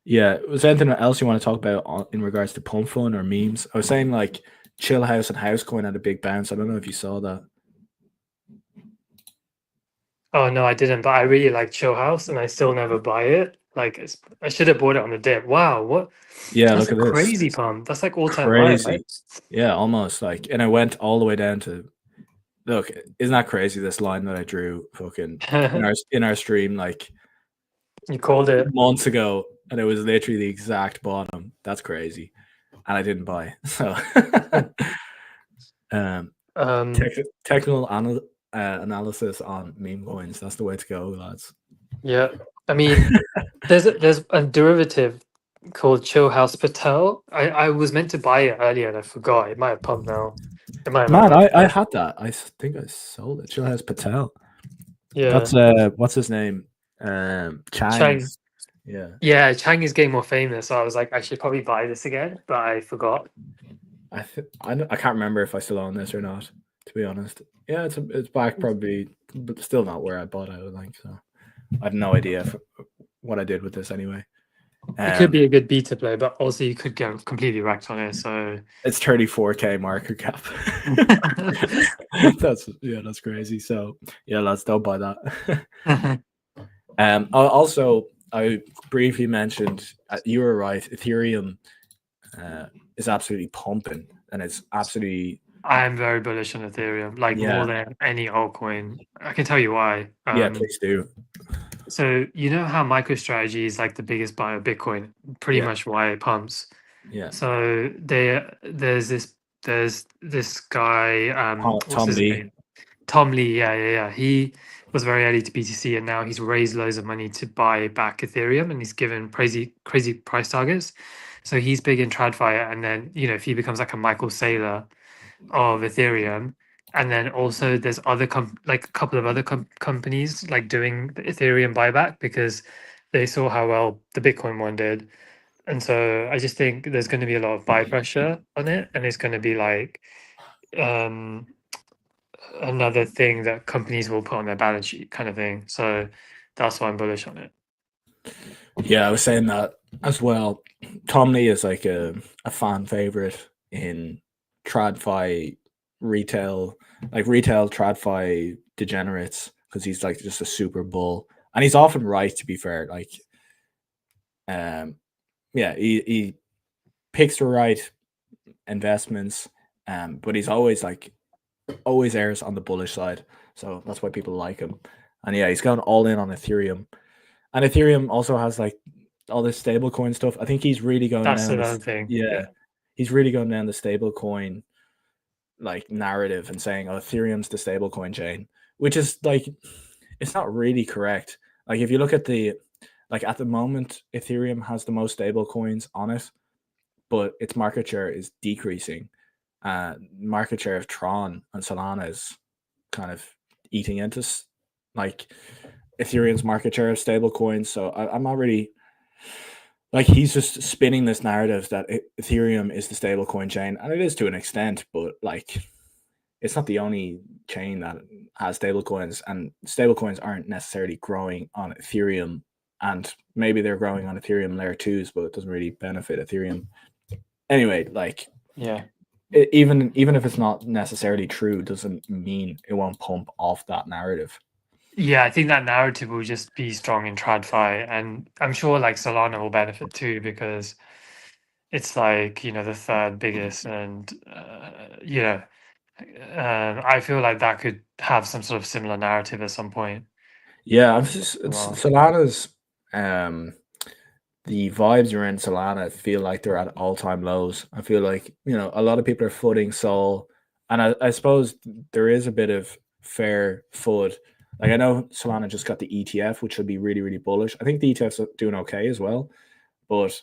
[SPEAKER 1] Yeah. Was there anything else you want to talk about in regards to pump fun or memes? I was saying like Chill House and Housecoin had a big bounce. I don't know if you saw that.
[SPEAKER 2] Oh no, I didn't, but I really like Chill House, and I still never buy it. Like I should have bought it on the dip. Wow, what?
[SPEAKER 1] Yeah,
[SPEAKER 2] That's
[SPEAKER 1] look
[SPEAKER 2] a
[SPEAKER 1] at this.
[SPEAKER 2] crazy pump. That's like all-time high, right?
[SPEAKER 1] Crazy. Yeah, almost like, and I went all the way down to look. Isn't that crazy? This line that I drew, fucking in our stream, like
[SPEAKER 2] You called it.
[SPEAKER 1] months ago, and it was literally the exact bottom. That's crazy, and I didn't buy. So, um,
[SPEAKER 2] Um,
[SPEAKER 1] technical analysis on meme coins. That's the way to go, lads.
[SPEAKER 2] yeah. I mean, there's a derivative called Chill House Patel. I was meant to buy it earlier and I forgot. It might have pumped now. It might have not
[SPEAKER 1] Man,
[SPEAKER 2] pumped
[SPEAKER 1] I
[SPEAKER 2] now.
[SPEAKER 1] had that. I think I sold it. Chill House Patel.
[SPEAKER 2] Yeah.
[SPEAKER 1] That's what's his name?
[SPEAKER 2] Chang.
[SPEAKER 1] Chang's. Yeah.
[SPEAKER 2] Yeah, Chang is getting more famous, so I was like, I should probably buy this again, but I forgot.
[SPEAKER 1] I can't remember if I still own this or not. To be honest, yeah, it's back probably, but still not where I bought it. I would think so. I have no idea what I did with this anyway.
[SPEAKER 2] It could be a good beta play, but also you could get completely wrecked on it. So
[SPEAKER 1] It's 34K market cap. That's crazy. So yeah, let's don't buy that. Also, I briefly mentioned you were right. Ethereum is absolutely pumping, and it's absolutely
[SPEAKER 2] I am very bullish on Ethereum, like more than any altcoin. I can tell you why.
[SPEAKER 1] Yeah, please do.
[SPEAKER 2] So you know how MicroStrategy is like the biggest buyer of Bitcoin, pretty much why it pumps.
[SPEAKER 1] Yeah.
[SPEAKER 2] So there's this guy, what's
[SPEAKER 1] Tom
[SPEAKER 2] his
[SPEAKER 1] Lee.
[SPEAKER 2] name? Tom Lee, yeah. He was very early to BTC, and now he's raised loads of money to buy back Ethereum, and he's given crazy price targets. So he's big in TradFi, and then if he becomes like a Michael Saylor of Ethereum, and then also there's other like a couple of other companies like doing the Ethereum buyback because they saw how well the Bitcoin one did, and so I just think there's going to be a lot of buy pressure on it, and it's going to be like um another thing that companies will put on their balance sheet kind of thing. So that's why I'm bullish on it.
[SPEAKER 1] Yeah, I was saying that as well. Tom Lee is like a fan favorite in TradFi retail, like retail TradFi degenerates, because he's like just a super bull, and he's often right. To be fair, like, yeah, he picks the right investments, but he's always errs on the bullish side, so that's why people like him. And yeah, he's gone all in on Ethereum, and Ethereum also has like all this stablecoin stuff. I think he's really going
[SPEAKER 2] That's
[SPEAKER 1] down
[SPEAKER 2] another
[SPEAKER 1] this.
[SPEAKER 2] thing.
[SPEAKER 1] Yeah, he's really going down the stablecoin like narrative and saying, "Oh, Ethereum's the stablecoin chain," which is like, it's not really correct. Like if you look at at the moment, Ethereum has the most stable coins on it, but its market share is decreasing. Market share of Tron and Solana is kind of eating into like Ethereum's market share of stable coins. So I'm not really like, he's just spinning this narrative that Ethereum is the stable coin chain, and it is to an extent, but like it's not the only chain that has stable coins, and stable coins aren't necessarily growing on Ethereum, and maybe they're growing on Ethereum layer twos, but it doesn't really benefit Ethereum. Anyway, like,
[SPEAKER 2] Yeah.
[SPEAKER 1] Even if it's not necessarily true, doesn't mean it won't pump off that narrative.
[SPEAKER 2] Yeah, I think that narrative will just be strong in TradFi, and I'm sure like Solana will benefit too because it's like the third biggest, and I feel like that could have some sort of similar narrative at some point.
[SPEAKER 1] Yeah,
[SPEAKER 2] Well,
[SPEAKER 1] Solana's the vibes around Solana feel like they're at all-time lows. I feel like, a lot of people are footing Sol, and I suppose there is a bit of fair foot. Like, I know Solana just got the ETF, which will be really, really bullish. I think the ETF's doing okay as well, but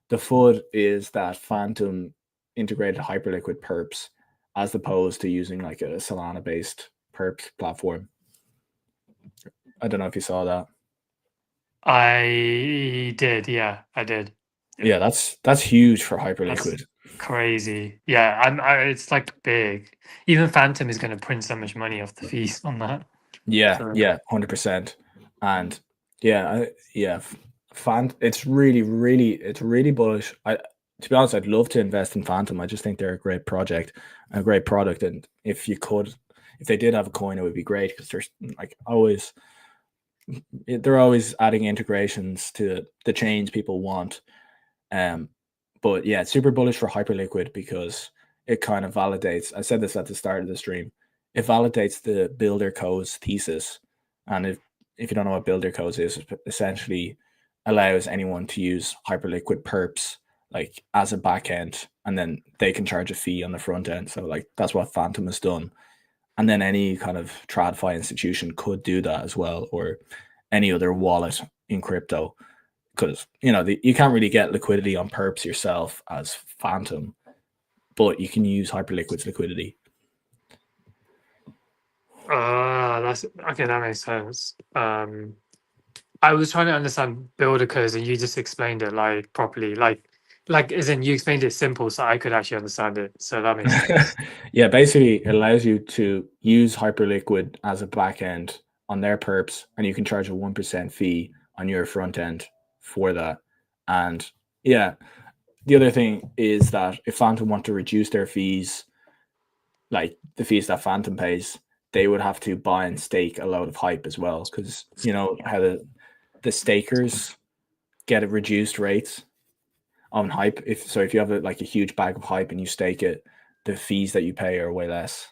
[SPEAKER 1] the foot is that phantom integrated hyperliquid perps, as opposed to using like a Solana-based perps platform. I don't know if you saw that.
[SPEAKER 2] I did, yeah, I did.
[SPEAKER 1] Yeah, that's huge for
[SPEAKER 2] That's
[SPEAKER 1] Hyperliquid.
[SPEAKER 2] crazy. Yeah, it's like big. Even Phantom is going to print so much money off the fees on that.
[SPEAKER 1] Yeah,
[SPEAKER 2] So
[SPEAKER 1] yeah, 100%. And yeah, It's really bullish. To be honest, I'd love to invest in Phantom. I just think they're a great project, a great product, and if they did have a coin, it would be great because there's like always they're always adding integrations to the chains people want. But yeah, it's super bullish for Hyperliquid because it kind of validates. I said this at the start of the stream. It validates the builder codes thesis, and if you don't know what builder codes is, it essentially allows anyone to use Hyperliquid perps like as a backend, and then they can charge a fee on the front end. So like that's what Phantom has done, and then any kind of TradFi institution could do that as well, or any other wallet in crypto, because you can't really get liquidity on perps yourself as Phantom, but you can use Hyperliquid's liquidity.
[SPEAKER 2] That's okay. That makes sense. I was trying to understand builder codes, and you just explained it like properly, like as in you explained it simple, so I could actually understand it. So that makes sense.
[SPEAKER 1] Yeah, basically it allows you to use Hyperliquid as a backend on their perps, and you can charge a 1% fee on your front end for that. And yeah, the other thing is that if Phantom want to reduce their fees, like the fees that Phantom pays, they would have to buy and stake a load of hype as well, because you know how the stakers get a reduced rates on hype. If you have like a huge bag of hype and you stake it, the fees that you pay are way less.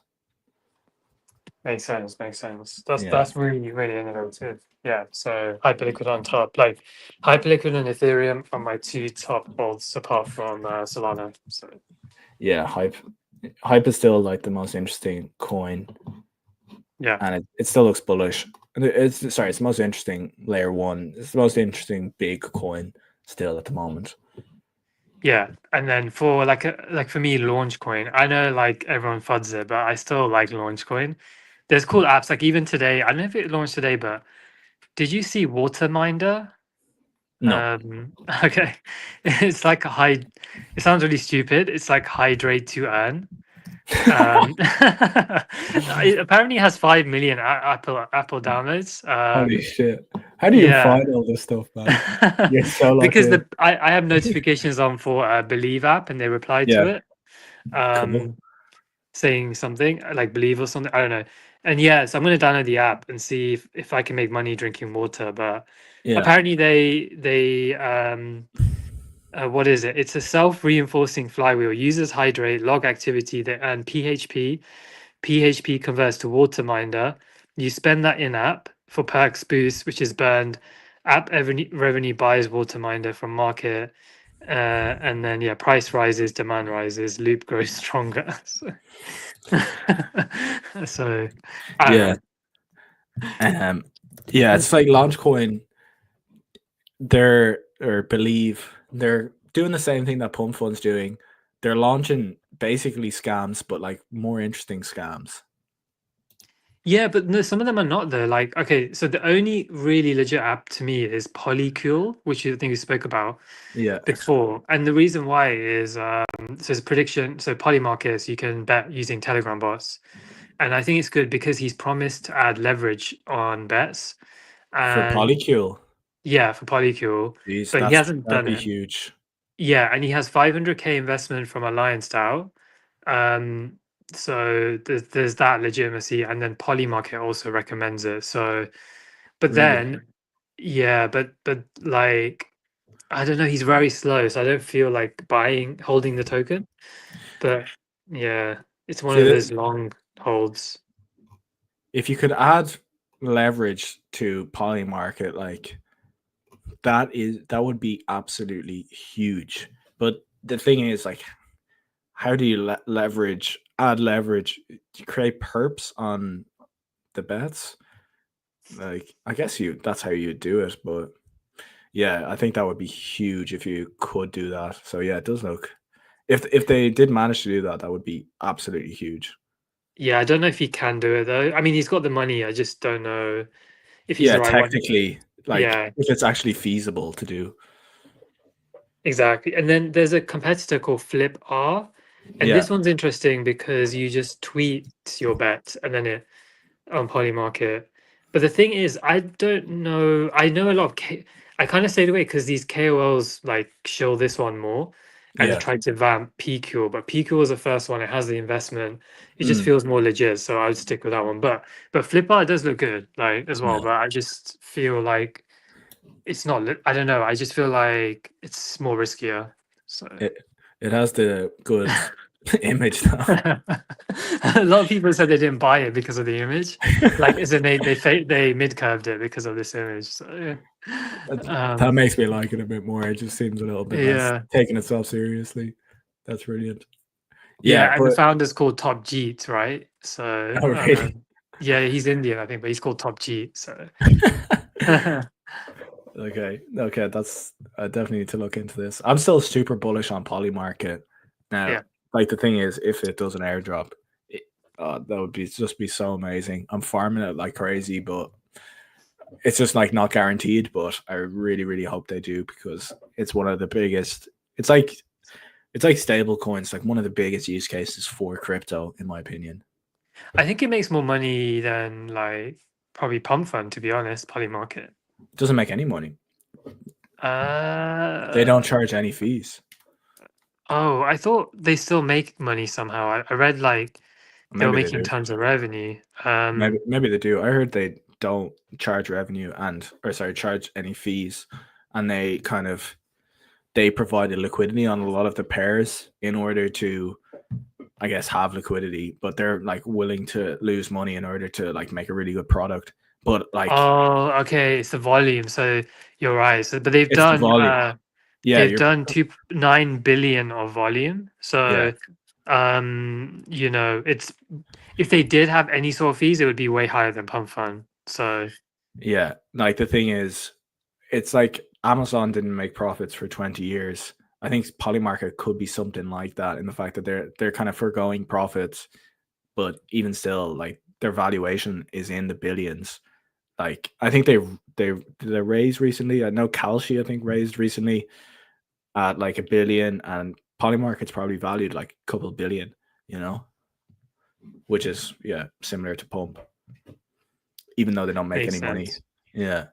[SPEAKER 2] Makes sense. That's really, really innovative. Yeah. So Hyperliquid on top, like Hyperliquid and Ethereum are my two top holds apart from Solana. So
[SPEAKER 1] yeah, hype is still like the most interesting coin.
[SPEAKER 2] Yeah,
[SPEAKER 1] and it still looks bullish. It's the most interesting layer one. It's the most interesting big coin still at the moment.
[SPEAKER 2] yeah. And then for like for me, Launchcoin. I know like everyone fuds it, but I still like Launchcoin. There's cool apps. Like even today, I don't know if it launched today, but did you see Waterminder?
[SPEAKER 1] No.
[SPEAKER 2] Okay. It's like it sounds really stupid. It's like hydrate to earn. It apparently has 5 million Apple downloads.
[SPEAKER 1] Holy shit! How do you
[SPEAKER 2] Yeah.
[SPEAKER 1] find all this stuff, man? You're so lucky.
[SPEAKER 2] Because I have notifications on for Believe app, and they replied to
[SPEAKER 1] Yeah.
[SPEAKER 2] it,
[SPEAKER 1] Cool.
[SPEAKER 2] saying something like Believe or something. I don't know. And yeah, so I'm gonna download the app and see if I can make money drinking water. But
[SPEAKER 1] Yeah.
[SPEAKER 2] apparently they what is it? It's a self-reinforcing flywheel. Users hydrate, log activity, they earn PHP. PHP converts to Waterminder. You spend that in app for perks boost, which is burned. App revenue buys Waterminder from market. And then yeah, price rises, demand rises, loop grows stronger. So I don't know.
[SPEAKER 1] Yeah, it's like Launchcoin. Believe they're doing the same thing that Pump Fund's doing. They're launching basically scams, but like more interesting scams.
[SPEAKER 2] Yeah, but no, some of them are not though. Like, okay, so the only really legit app to me is Polycule, which I think we spoke about
[SPEAKER 1] Yeah.
[SPEAKER 2] before. And the reason why is so it's a prediction. So Polymarkets, you can bet using Telegram bots. And I think it's good because he's promised to add leverage on bets.
[SPEAKER 1] For
[SPEAKER 2] And
[SPEAKER 1] Polycule.
[SPEAKER 2] yeah, for Polycule.
[SPEAKER 1] Jeez,
[SPEAKER 2] But he hasn't
[SPEAKER 1] that'd
[SPEAKER 2] done
[SPEAKER 1] be
[SPEAKER 2] it.
[SPEAKER 1] huge.
[SPEAKER 2] Yeah, and he has 500K investment from Alliance DAO. So there's that legitimacy, and then Polymarket also recommends it. So, but
[SPEAKER 1] Really?
[SPEAKER 2] then, yeah, but like I don't know, he's very slow, so I don't feel like holding the token. But yeah, it's one of
[SPEAKER 1] See,
[SPEAKER 2] those long holds.
[SPEAKER 1] if you could add leverage to Polymarket, like that would be absolutely huge. But the thing is, like, how do you add leverage? Do you create perps on the bets? Like, I guess that's how you do it. But yeah, I think that would be huge if you could do that. So yeah, it does look. If they did manage to do that, that would be absolutely huge.
[SPEAKER 2] Yeah, I don't know if he can do it though. I mean, he's got the money. I just don't know if he's
[SPEAKER 1] Yeah,
[SPEAKER 2] the right one.
[SPEAKER 1] technically, like
[SPEAKER 2] Yeah,
[SPEAKER 1] if it's actually feasible to do.
[SPEAKER 2] exactly. And then there's a competitor called Flip R, and
[SPEAKER 1] Yeah,
[SPEAKER 2] this one's interesting because you just tweet your bet and then it on Polymarket. But the thing is, I don't know. I know a lot of I kind of stayed away because these KOLs like show this one more, and they
[SPEAKER 1] Yeah.
[SPEAKER 2] tried to vamp PQ, but PQ was the first one. It has the investment. It just
[SPEAKER 1] Mm.
[SPEAKER 2] feels more legit, so I would stick with that one. But Flipart does look good, like as well.
[SPEAKER 1] Yeah.
[SPEAKER 2] But I just feel like it's not. I don't know. I just feel like it's more riskier. So
[SPEAKER 1] It has the good image though.
[SPEAKER 2] a lot of people said they didn't buy it because of the image, like as in they mid curved it because of this image. So
[SPEAKER 1] That makes me like it a bit more. It just seems a little bit less
[SPEAKER 2] yeah.
[SPEAKER 1] taking itself seriously. That's brilliant. Yeah,
[SPEAKER 2] Yeah, and the
[SPEAKER 1] but
[SPEAKER 2] founder's called Top Jeet, right? So
[SPEAKER 1] oh really?
[SPEAKER 2] yeah, he's Indian, I think, but he's called Top Jeet. So
[SPEAKER 1] Okay, that's I definitely need to look into this. I'm still super bullish on Polymarket. Now,
[SPEAKER 2] yeah,
[SPEAKER 1] like the thing is, if it does an airdrop, that would be so amazing. I'm farming it like crazy, but it's just like not guaranteed. But I really, really hope they do because it's one of the biggest. It's like stable coins, like one of the biggest use cases for crypto, in my opinion.
[SPEAKER 2] I think it makes more money than like probably Pump Fund, to be honest. Polymarket.
[SPEAKER 1] It doesn't make any money. They don't
[SPEAKER 2] Uh
[SPEAKER 1] charge any fees.
[SPEAKER 2] oh, I thought they still make money somehow. I read like they were
[SPEAKER 1] Maybe they
[SPEAKER 2] making
[SPEAKER 1] do.
[SPEAKER 2] tons of revenue.
[SPEAKER 1] Maybe they do. I heard they don't charge revenue charge any fees, and they provide liquidity on a lot of the pairs in order to, I guess, have liquidity, but they're like willing to lose money in order to like make a really good product. But like,
[SPEAKER 2] Oh, okay, it's the volume. So you're right. So, but
[SPEAKER 1] it's the volume. Yeah,
[SPEAKER 2] they've
[SPEAKER 1] you're
[SPEAKER 2] done 2.9 billion of volume.
[SPEAKER 1] yeah,
[SPEAKER 2] So, you know, it's if they did have any sort of fees, it would be way higher than Pump Fund. So,
[SPEAKER 1] yeah. Like the thing is, it's like Amazon didn't make profits for 20 years. I think Polymarket could be something like that in the fact that they're kind of foregoing profits, but even still, like their valuation is in the billions. Like I think they raised recently. I know Kalshi I think raised recently at like 1 billion, and Polymarket's probably valued like a couple billion, you know, which is similar to Pump, even though they don't make
[SPEAKER 2] makes
[SPEAKER 1] any money.
[SPEAKER 2] sense.
[SPEAKER 1] Yeah.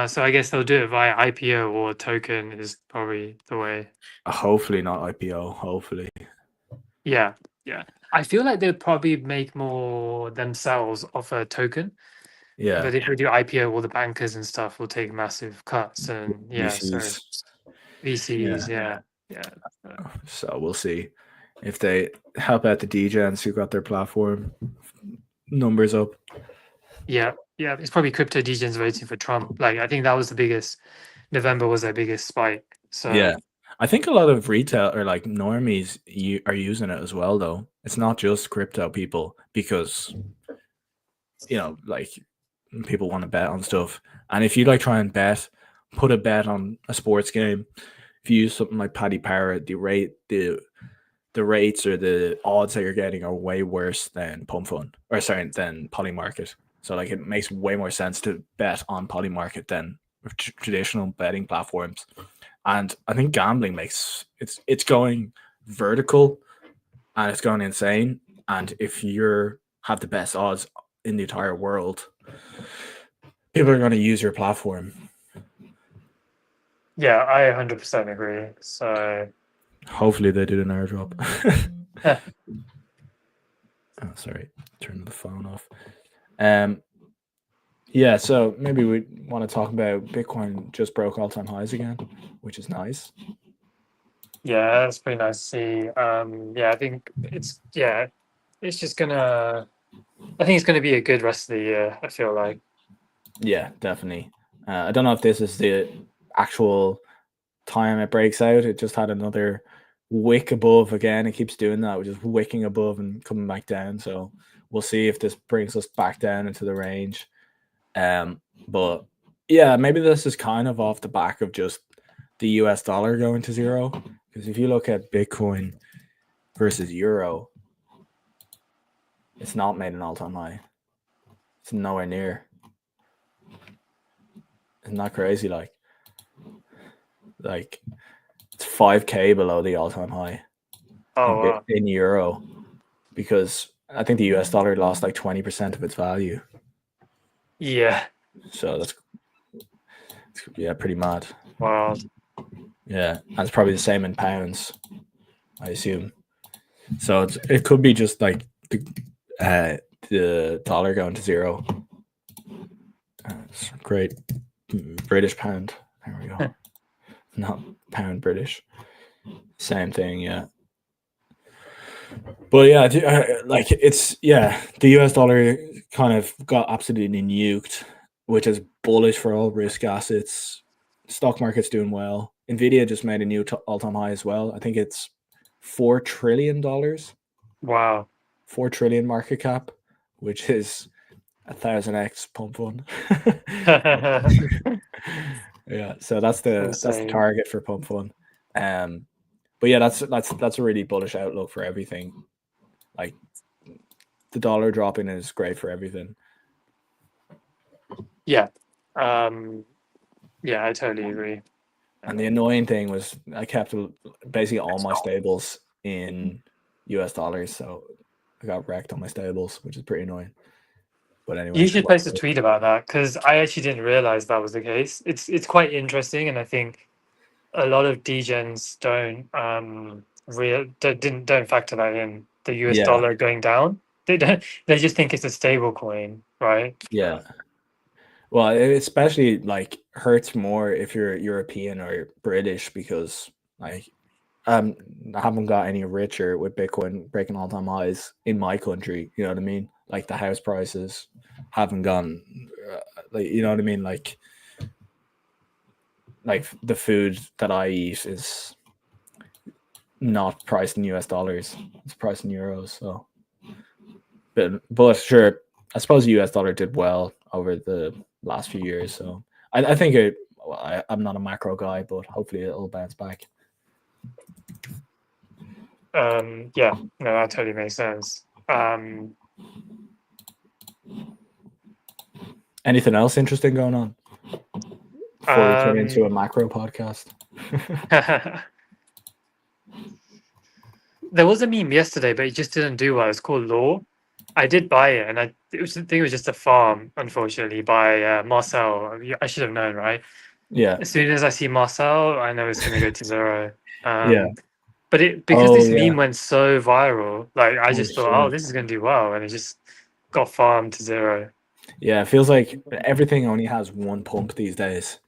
[SPEAKER 2] So I guess they'll do it via IPO or token is probably the way.
[SPEAKER 1] Hopefully not IPO. Hopefully.
[SPEAKER 2] Yeah, yeah. I feel like they'd probably make more themselves off a token.
[SPEAKER 1] Yeah.
[SPEAKER 2] But if we do IPO, all the bankers and stuff will take massive cuts, and yeah, so
[SPEAKER 1] VCs.
[SPEAKER 2] VCs,
[SPEAKER 1] Yeah.
[SPEAKER 2] yeah.
[SPEAKER 1] So we'll see if they help out the DJs who got their platform numbers up.
[SPEAKER 2] Yeah, yeah. It's probably crypto degens voting for Trump. Like I think that was the biggest. November was their biggest spike. So
[SPEAKER 1] Yeah. I think a lot of retail or like normies are using it as well, though. It's not just crypto people because, like people want to bet on stuff. And if you like try and put a bet on a sports game, if you use something like Paddy Power, the rates or the odds that you're getting are way worse than than Polymarket. So like it makes way more sense to bet on Polymarket than traditional betting platforms. And I think gambling it's going vertical and it's going insane. And if you have the best odds in the entire world, people are going to use your platform.
[SPEAKER 2] yeah, I 100% agree. So
[SPEAKER 1] Hopefully they do an airdrop.
[SPEAKER 2] yeah.
[SPEAKER 1] Oh, sorry, turn the phone off. Yeah, so maybe we want to talk about Bitcoin just broke all-time highs again, which is nice.
[SPEAKER 2] Yeah, that's pretty nice to see. Yeah, I think it's just gonna. I think it's gonna be a good rest of the year. I feel like.
[SPEAKER 1] Yeah, definitely. I don't know if this is the actual time it breaks out. It just had another wick above again. It keeps doing that, just wicking above and coming back down. So we'll see if this brings us back down into the range. But yeah, maybe this is kind of off the back of just the US dollar going to zero. Because if you look at Bitcoin versus Euro, it's not made an all-time high. It's nowhere near. Isn't that crazy? Like it's 5K below the all-time high in Euro, because I think the US dollar lost like 20% of its value.
[SPEAKER 2] Yeah.
[SPEAKER 1] So it's Yeah, pretty mad.
[SPEAKER 2] Wow.
[SPEAKER 1] Yeah, and it's probably the same in pounds, I assume. So it could be just like the dollar going to zero. It's great. British pound. There we go. Not pound British. Same thing, yeah. But yeah, like it's the US dollar kind of got absolutely nuked, which is bullish for all risk assets. Stock market's doing well. Nvidia just made a new all-time high as well. I think it's $4 trillion.
[SPEAKER 2] Wow.
[SPEAKER 1] 4 trillion market cap, which is 1,000x pump fund. Yeah, so that's the
[SPEAKER 2] Insane.
[SPEAKER 1] target for pump fund. But yeah, that's a really bullish outlook for everything. Like the dollar dropping is great for everything.
[SPEAKER 2] Yeah. Yeah, I totally agree.
[SPEAKER 1] And the annoying thing was I kept basically all my stables in US dollars, so I got wrecked on my stables, which is pretty annoying. But anyway,
[SPEAKER 2] You should post a tweet about that because I actually didn't realize that was the case. It's quite interesting, and I think a lot of degens don't factor that in. The US
[SPEAKER 1] yeah,
[SPEAKER 2] dollar going down, they just think it's a stable coin, right?
[SPEAKER 1] yeah. Well, it especially like hurts more if you're European or British because like I haven't got any richer with Bitcoin breaking all time highs in my country. You know what I mean? Like the house prices haven't gone, like you know what I mean? Like the food that I eat is not priced in US dollars; it's priced in euros. So, but sure, I suppose the US dollar did well over the last few years. So I think it. Well, I'm not a macro guy, but hopefully it'll bounce back.
[SPEAKER 2] Yeah, no, that totally makes sense.
[SPEAKER 1] Anything else interesting going on before we turn into a macro podcast?
[SPEAKER 2] There was a meme yesterday, but it just didn't do well. It's called Law. I did buy it, and I think it was just a farm, unfortunately, by Marcel. I should have known, right?
[SPEAKER 1] Yeah,
[SPEAKER 2] As soon as I see Marcel, I know it's going to go to zero.
[SPEAKER 1] yeah.
[SPEAKER 2] But because
[SPEAKER 1] Oh
[SPEAKER 2] this
[SPEAKER 1] yeah.
[SPEAKER 2] meme went so viral, like I
[SPEAKER 1] Oh
[SPEAKER 2] just thought, oh,
[SPEAKER 1] shit.
[SPEAKER 2] this is going to do well, and it just got farmed to zero.
[SPEAKER 1] Yeah, it feels like everything only has one pump these days.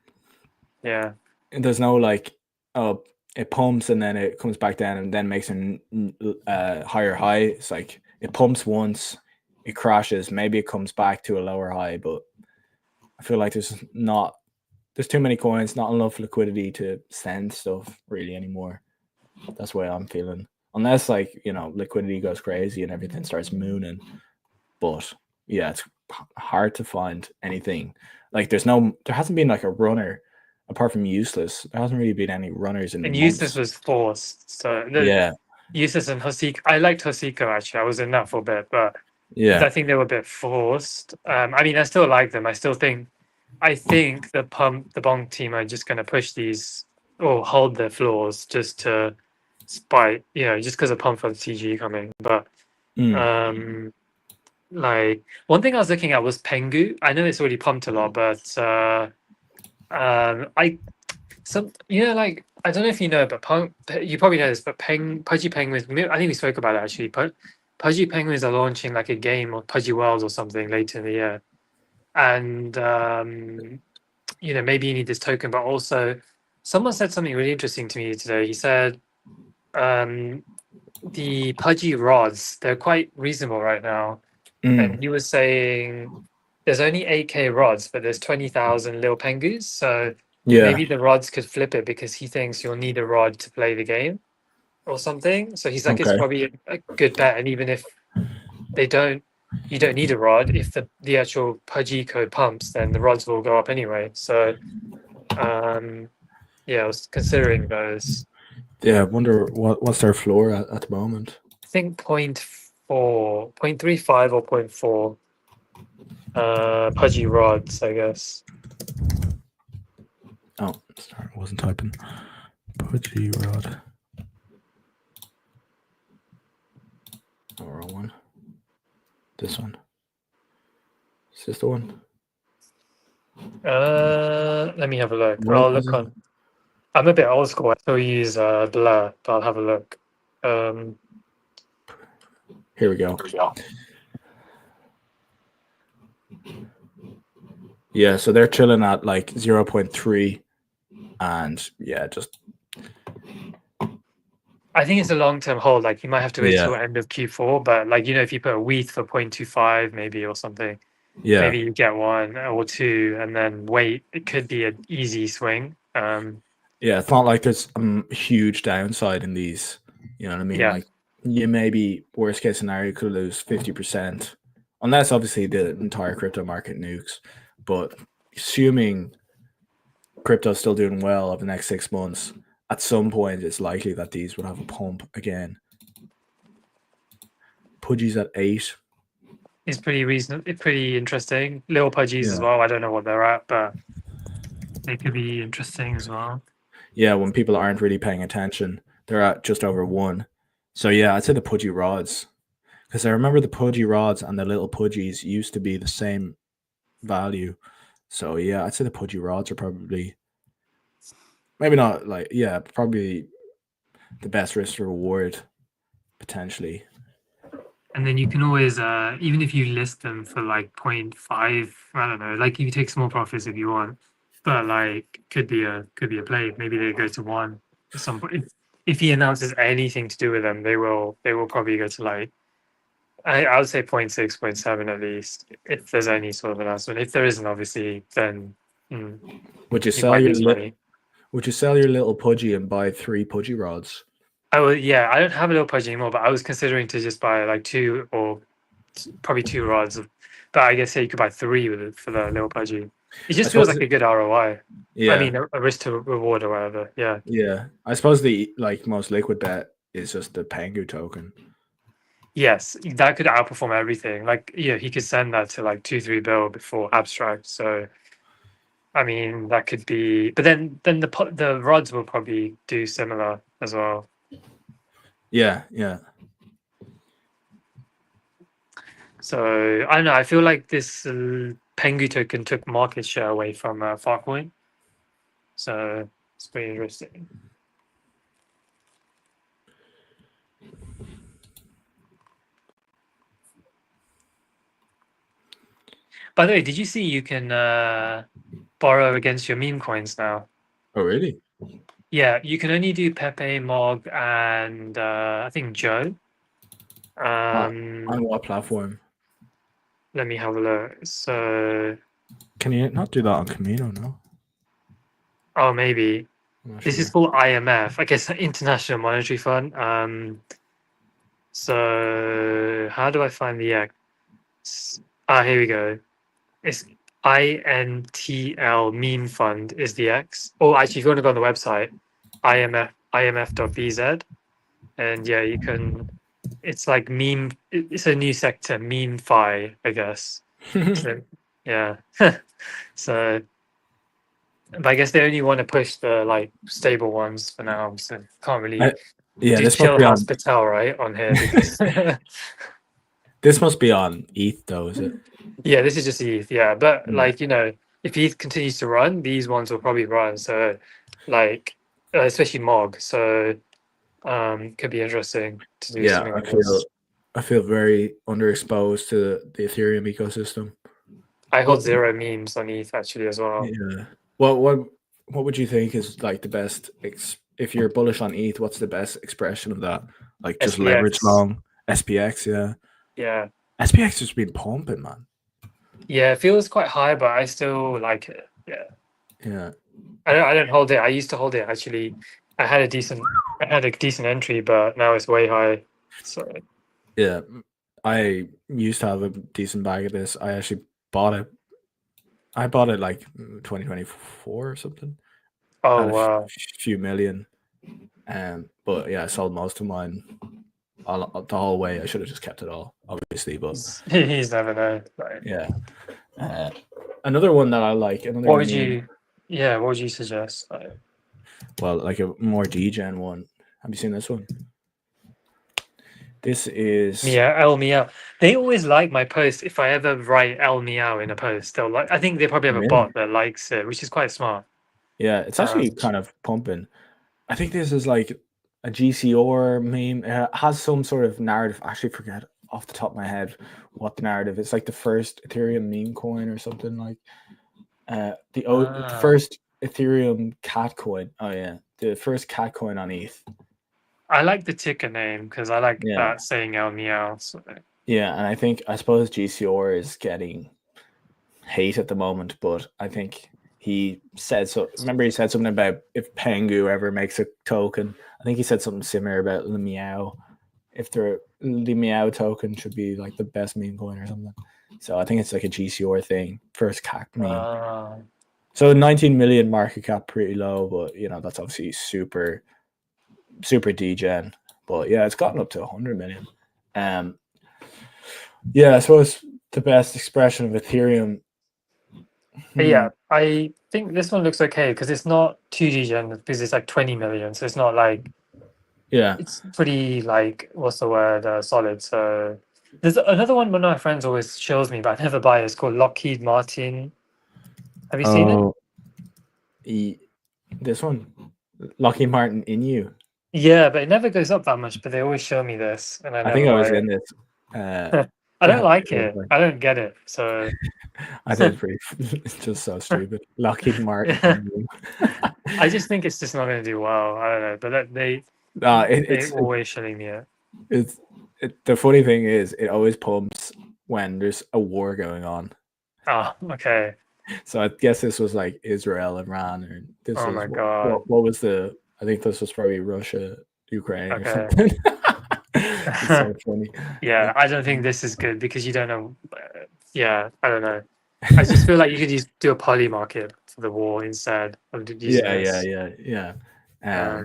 [SPEAKER 2] Yeah,
[SPEAKER 1] And there's no like, oh, it pumps and then it comes back down and then makes a higher high. It's like it pumps once, it crashes, maybe it comes back to a lower high, but I feel like there's too many coins, not enough liquidity to send stuff really anymore. That's the way I'm feeling. Unless like, liquidity goes crazy and everything starts mooning. But yeah, it's hard to find anything. Like there hasn't been like a runner apart from Useless. There hasn't really been any runners in
[SPEAKER 2] and Eustace
[SPEAKER 1] months.
[SPEAKER 2] was forced. So
[SPEAKER 1] Yeah,
[SPEAKER 2] Eustace and Hosika, I liked Hosika actually. I was in that for a bit, but
[SPEAKER 1] yeah,
[SPEAKER 2] I think they were a bit forced. I mean, I still like them. I think the bonk team are just going to push these or hold their floors just to spite, just because of pump for the TG coming. But
[SPEAKER 1] mm,
[SPEAKER 2] like one thing I was looking at was Pengu. I know it's already pumped a lot, but I like I don't know if you know, but you probably know this, but Pudgy Penguins. I think we spoke about it actually. Pudgy Penguins are launching like a game or Pudgy World or something later in the year, and maybe you need this token, but also someone said something really interesting to me today. He said the Pudgy rods, they're quite reasonable right now, and
[SPEAKER 1] mm,
[SPEAKER 2] he was saying there's only 8K rods, but there's 20,000 Lil Pengus. So
[SPEAKER 1] yeah,
[SPEAKER 2] maybe the rods could flip it because he thinks you'll need a rod to play the game or something. So he's like, it's
[SPEAKER 1] okay,
[SPEAKER 2] probably a good bet. And even if they don't, you don't need a rod. If the actual Pudgy code pumps, then the rods will go up anyway. So yeah, I was considering those.
[SPEAKER 1] yeah. I wonder what's their floor at the moment.
[SPEAKER 2] I think 0.4, 0.35 or 0.4 Pudgy rods, I guess.
[SPEAKER 1] Oh, sorry, I wasn't typing. Pudgy rod. Oh, wrong one. This one. Is this the one?
[SPEAKER 2] Let me have a look.
[SPEAKER 1] What
[SPEAKER 2] I'll
[SPEAKER 1] is
[SPEAKER 2] look
[SPEAKER 1] it?
[SPEAKER 2] on. I'm a bit old school. I still use Blur, but I'll have a look.
[SPEAKER 1] Here we go. Yeah, so they're chilling at like 0.3, and yeah, just
[SPEAKER 2] I think it's a long-term hold. Like you might have to wait
[SPEAKER 1] yeah,
[SPEAKER 2] till end of Q4, but like if you put a WETH for 0.25 maybe or something,
[SPEAKER 1] yeah,
[SPEAKER 2] maybe you get one or two, and then wait. It could be an easy swing.
[SPEAKER 1] yeah. It's not like there's huge downside in these. You know what I mean?
[SPEAKER 2] Yeah,
[SPEAKER 1] Like you maybe worst case scenario could lose 50%, unless obviously the entire crypto market nukes. But assuming crypto's still doing well over the next 6 months, at some point it's likely that these would have a pump again. Pudgy's at 8.
[SPEAKER 2] it's pretty reasonable. It's pretty interesting. Little pudgies as
[SPEAKER 1] Yeah.
[SPEAKER 2] well. I don't know what they're at, but they could be interesting as well.
[SPEAKER 1] Yeah, when people aren't really paying attention, they're at just over 1. So yeah, I'd say the pudgy rods, because I remember the pudgy rods and the little pudgies used to be the same value. So yeah, I'd say the pudgy rods are probably maybe not like probably the best risk to reward potentially.
[SPEAKER 2] And then you can always, even if you list them for like 0.5, I don't know, like you can take small profits if you want, but like could be a play. Maybe they go to 1 at some point. If he announces anything to do with them, they will probably go to like I would say 0.6, 0.7 at least, if there's any sort of announcement. If there isn't, obviously, then
[SPEAKER 1] Would you
[SPEAKER 2] you
[SPEAKER 1] sell
[SPEAKER 2] might
[SPEAKER 1] your
[SPEAKER 2] lose money.
[SPEAKER 1] would you sell your little pudgy and buy 3 pudgy rods?
[SPEAKER 2] Yeah, I don't have a little pudgy anymore, but I was considering to just buy like 2 or probably 2 rods of, but I guess you could buy 3 with it for the little pudgy. It
[SPEAKER 1] I
[SPEAKER 2] just feels
[SPEAKER 1] suppose
[SPEAKER 2] like a good ROI. I
[SPEAKER 1] yeah,
[SPEAKER 2] mean, a risk to reward or whatever. Yeah.
[SPEAKER 1] yeah. I suppose the like most liquid bet is just the Pengu token.
[SPEAKER 2] Yes, that could outperform everything. Like, he could send that to like 2-3 bill before abstract. So, I mean, that could be, but then the rods will probably do similar as well.
[SPEAKER 1] Yeah, yeah.
[SPEAKER 2] So I don't know. I feel like this Pengu token took market share away from Farcoin. So it's pretty interesting. By the way, did you see you can borrow against your meme coins now?
[SPEAKER 1] Oh, really?
[SPEAKER 2] Yeah, you can only do Pepe, Mog, and I think Joe.
[SPEAKER 1] On what platform?
[SPEAKER 2] Let me have a look. So,
[SPEAKER 1] Can you not do that on Camino? No,
[SPEAKER 2] oh, maybe
[SPEAKER 1] I'm not
[SPEAKER 2] this is
[SPEAKER 1] sure.
[SPEAKER 2] called IMF. I guess International Monetary Fund. So how do I find the X? Here we go. It's INTL Meme Fund is the X. Oh, actually, if you want to go on the website, imf.vz, and yeah, you can. It's like meme. It's a new sector, meme fi, I guess. So, yeah. So, but I guess they only want to push the like stable ones for now. So can't really
[SPEAKER 1] Yeah,
[SPEAKER 2] do
[SPEAKER 1] this must
[SPEAKER 2] chill
[SPEAKER 1] be
[SPEAKER 2] house
[SPEAKER 1] on.
[SPEAKER 2] Patel right on here because
[SPEAKER 1] This must be on ETH, though, is it?
[SPEAKER 2] yeah, this is just ETH. Yeah, but
[SPEAKER 1] Yeah.
[SPEAKER 2] like if ETH continues to run, these ones will probably run. So, like especially Mog. So, could be interesting to do
[SPEAKER 1] Yeah,
[SPEAKER 2] something like this.
[SPEAKER 1] I feel very underexposed to the Ethereum ecosystem.
[SPEAKER 2] I hold
[SPEAKER 1] What?
[SPEAKER 2] 0 memes on ETH actually as well.
[SPEAKER 1] Yeah. What would you think is like the best if you're bullish on ETH? What's the best expression of that? Like just leverage
[SPEAKER 2] SPX.
[SPEAKER 1] long SPX. Yeah,
[SPEAKER 2] Yeah.
[SPEAKER 1] SPX has been pumping, man.
[SPEAKER 2] Yeah, it feels quite high, but I still like it. Yeah.
[SPEAKER 1] Yeah.
[SPEAKER 2] I don't hold it. I used to hold it actually. I had a decent entry, but now it's way high. So
[SPEAKER 1] Yeah. I used to have a decent bag of this. I actually bought it. I bought it like 2024 or something.
[SPEAKER 2] oh
[SPEAKER 1] At a
[SPEAKER 2] wow.
[SPEAKER 1] few million. But yeah, I sold most of mine the whole way. I should have just kept it all, obviously. But
[SPEAKER 2] He's never know. Right.
[SPEAKER 1] yeah. Another one that I like, another
[SPEAKER 2] What would
[SPEAKER 1] meme,
[SPEAKER 2] you yeah, what would you suggest?
[SPEAKER 1] well, like a more degen one. Have you seen this one? This is
[SPEAKER 2] Yeah, El Meow. They always like my post. If I ever write El Meow in a post, they'll like. I think they probably have a
[SPEAKER 1] really,
[SPEAKER 2] bot that likes it, which is quite smart.
[SPEAKER 1] yeah, it's
[SPEAKER 2] Um,
[SPEAKER 1] actually kind of pumping. I think this is like a GCR meme. It has some sort of narrative. I actually forget off the top of my head what the narrative is. Like the first Ethereum meme coin or something like the first Ethereum cat coin. Oh yeah, the first cat coin on ETH.
[SPEAKER 2] I like the ticker name because I like
[SPEAKER 1] Yeah,
[SPEAKER 2] that saying El Meow. So.
[SPEAKER 1] yeah, and I suppose GCR is getting hate at the moment, but I think he said so. Remember, he said something about if Pengu ever makes a token. I think he said something similar about the Meow. If the Meow token should be like the best meme coin or something. So I think it's like a GCR thing. First cat meme. So 19 million market cap, pretty low, but you know that's obviously super degen. But yeah, it's gotten up to 100 million. Yeah, I suppose the best expression of Ethereum.
[SPEAKER 2] But yeah, I think this one looks okay because it's not 2D gen because it's like 20 million. So it's not like,
[SPEAKER 1] Yeah.
[SPEAKER 2] it's pretty like, what's the word, solid. So there's another one one of my friends always shows me, but I never buy it. It's called Lockheed Martin. Have you seen it?
[SPEAKER 1] Oh, this one, Lockheed Martin in you.
[SPEAKER 2] Yeah, but it never goes up that much. But they always show me this, and I
[SPEAKER 1] I think
[SPEAKER 2] never
[SPEAKER 1] I
[SPEAKER 2] buy
[SPEAKER 1] was
[SPEAKER 2] it.
[SPEAKER 1] in this.
[SPEAKER 2] I don't like it. I don't get it. So
[SPEAKER 1] I think it's pretty. It's just so stupid. Lockheed Martin. In you.
[SPEAKER 2] I just think it's just not going to do well. I don't know, but they
[SPEAKER 1] It's
[SPEAKER 2] always showing me it.
[SPEAKER 1] The funny thing is, it always pumps when there's a war going on.
[SPEAKER 2] Oh, okay.
[SPEAKER 1] So I guess this was like Israel, Iran, or this
[SPEAKER 2] Oh
[SPEAKER 1] was
[SPEAKER 2] my God.
[SPEAKER 1] what was the? I think this was probably Russia, Ukraine, or
[SPEAKER 2] Okay.
[SPEAKER 1] something. It's so funny.
[SPEAKER 2] Yeah, I don't think this is good because you don't know. Yeah, I don't know. I just feel like you could just do a poly market for the war instead of using
[SPEAKER 1] Yeah,
[SPEAKER 2] this.
[SPEAKER 1] yeah.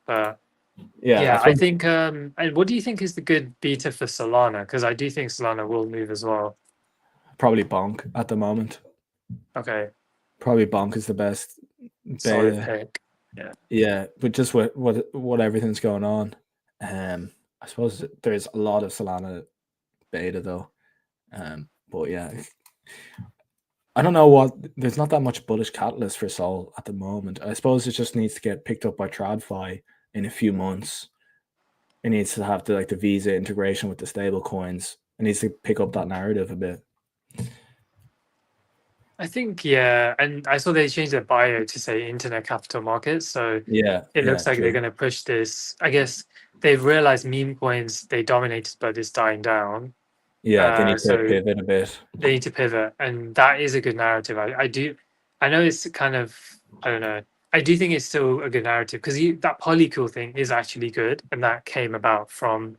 [SPEAKER 2] But
[SPEAKER 1] Yeah,
[SPEAKER 2] yeah, I think. And what do you think is the good beta for Solana? Because I do think Solana will move as well.
[SPEAKER 1] probably Bonk at the moment.
[SPEAKER 2] Okay,
[SPEAKER 1] Probably Bonk is the best
[SPEAKER 2] solid
[SPEAKER 1] beta.
[SPEAKER 2] pick. Yeah.
[SPEAKER 1] Yeah, but just what everything's going on. I suppose there's a lot of Solana beta though. But yeah, I don't know what. There's not that much bullish catalyst for Sol at the moment. I suppose it just needs to get picked up by TradFi in a few months. It needs to have the Visa integration with the stable coins. It needs to pick up that narrative a bit.
[SPEAKER 2] I think, yeah, and I saw they changed their bio to say internet capital markets. So
[SPEAKER 1] Yeah,
[SPEAKER 2] it looks like they're
[SPEAKER 1] true.
[SPEAKER 2] going to push this. I guess they've realized meme coins they dominated, but it's dying down.
[SPEAKER 1] Yeah, they need to
[SPEAKER 2] So
[SPEAKER 1] pivot a bit.
[SPEAKER 2] they need to pivot, and that is a good narrative. I do, I know it's kind of, I don't know. I do think it's still a good narrative because that polycool thing is actually good, and that came about from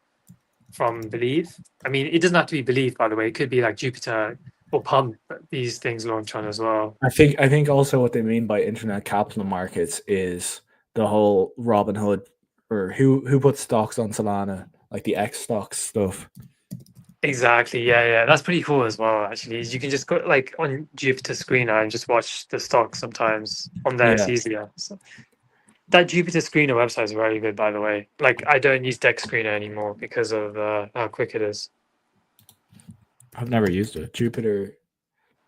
[SPEAKER 2] Believe. I mean, it doesn't have to be Believe, by the way. It could be like Jupiter or Pump. These things launch on as well.
[SPEAKER 1] I think also what they mean by internet capital markets is the whole Robinhood or who puts stocks on Solana, like the X stocks stuff.
[SPEAKER 2] Exactly. Yeah. That's pretty cool as well. Actually, you can just go like on Jupiter Screener and just watch the stocks sometimes on there. It's
[SPEAKER 1] Yeah,
[SPEAKER 2] easier. So that Jupiter Screener website is very good, by the way. Like I don't use Dex Screener anymore because of how quick it is.
[SPEAKER 1] I've never used it. Jupiter.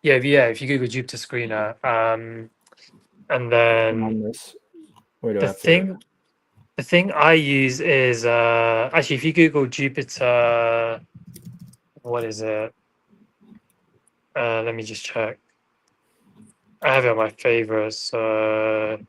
[SPEAKER 2] Yeah. If you Google Jupiter Screener, and then
[SPEAKER 1] Where do I
[SPEAKER 2] the
[SPEAKER 1] have to?
[SPEAKER 2] thing I use is actually if you Google Jupiter, what is it? Let me just check. I have it on my favorites. Um,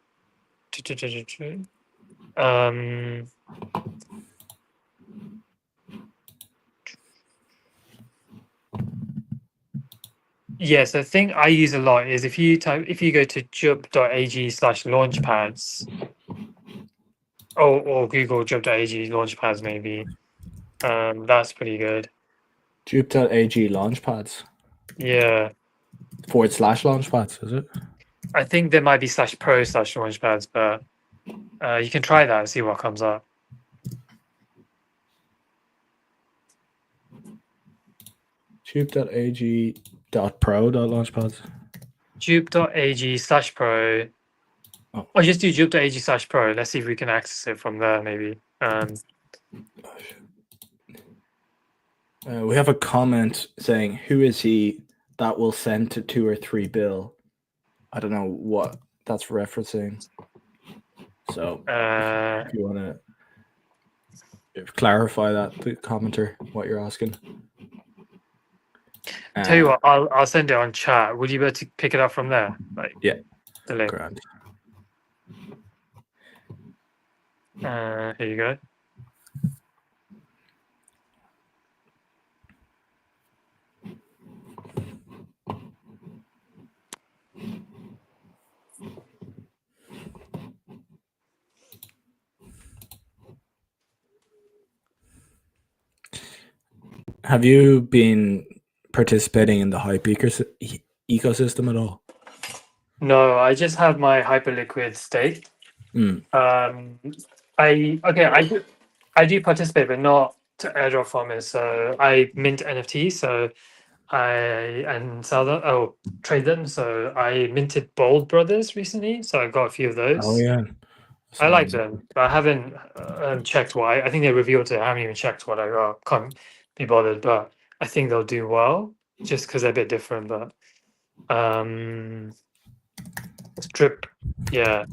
[SPEAKER 2] yes, the thing I use a lot is if you go to jup.ag/launchpads or Google jup.ag launchpads maybe. That's pretty good.
[SPEAKER 1] Jupe.ag launchpads.
[SPEAKER 2] Yeah.
[SPEAKER 1] / launchpads, is it?
[SPEAKER 2] I think there might be /pro/launchpads, but you can try that and see what comes up.
[SPEAKER 1] Jupe.ag.pro.launchpads.
[SPEAKER 2] Jupe.ag/pro.
[SPEAKER 1] Oh.
[SPEAKER 2] Or just do jupe.ag/pro. Let's see if we can access it from there maybe.
[SPEAKER 1] We have a comment saying, "Who is he that will send to 2 or 3 bill?" I don't know what that's referencing. So if you want to clarify that, the commenter, what you're asking.
[SPEAKER 2] Tell you what, I'll send it on chat. Would you be able to pick it up from there? Like,
[SPEAKER 1] Yeah.
[SPEAKER 2] the link.
[SPEAKER 1] Grand.
[SPEAKER 2] Here you go.
[SPEAKER 1] Have you been participating in the Hype ecosystem at all?
[SPEAKER 2] No, I just have my Hyperliquid stake.
[SPEAKER 1] Mm.
[SPEAKER 2] I do participate, but not to airdrop farmers. So I mint NFTs, so and sell them. Oh, trade them. So I minted Bold Brothers recently, so I got a few of those.
[SPEAKER 1] Oh yeah,
[SPEAKER 2] I like them, but I haven't checked why. I think they revealed it. I haven't even checked what I got. Can't be bothered, but I think they'll do well just because they're a bit different. But strip, yeah.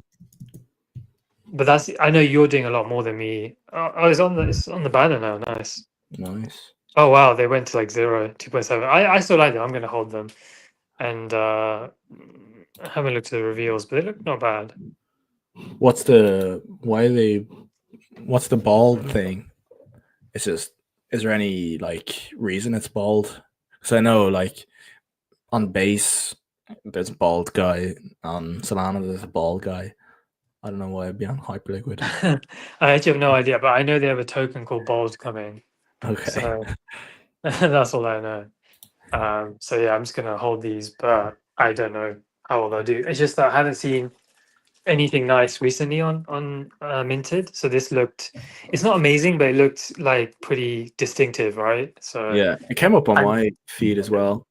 [SPEAKER 2] But that's I know you're doing a lot more than me. Oh, it's on the banner now. Nice.
[SPEAKER 1] Nice.
[SPEAKER 2] Oh wow, they went to like 0, 2.7. I still like them. I'm gonna hold them. And I haven't looked at the reveals, but they look not bad.
[SPEAKER 1] What's the bald thing? It's just, is there any like reason it's bald? Because I know like on base there's a bald guy, on Solana there's a bald guy. I don't know why I'd be on Hyperliquid.
[SPEAKER 2] I actually have no idea, but I know they have a token called Bold coming.
[SPEAKER 1] Okay.
[SPEAKER 2] So that's all I know. So yeah, I'm just gonna hold these, but I don't know how well they'll do. It's just that I haven't seen anything nice recently on minted. So this looked, it's not amazing, but it looked like pretty distinctive, right? So
[SPEAKER 1] Yeah, it came up on
[SPEAKER 2] I'm-
[SPEAKER 1] my feed as well.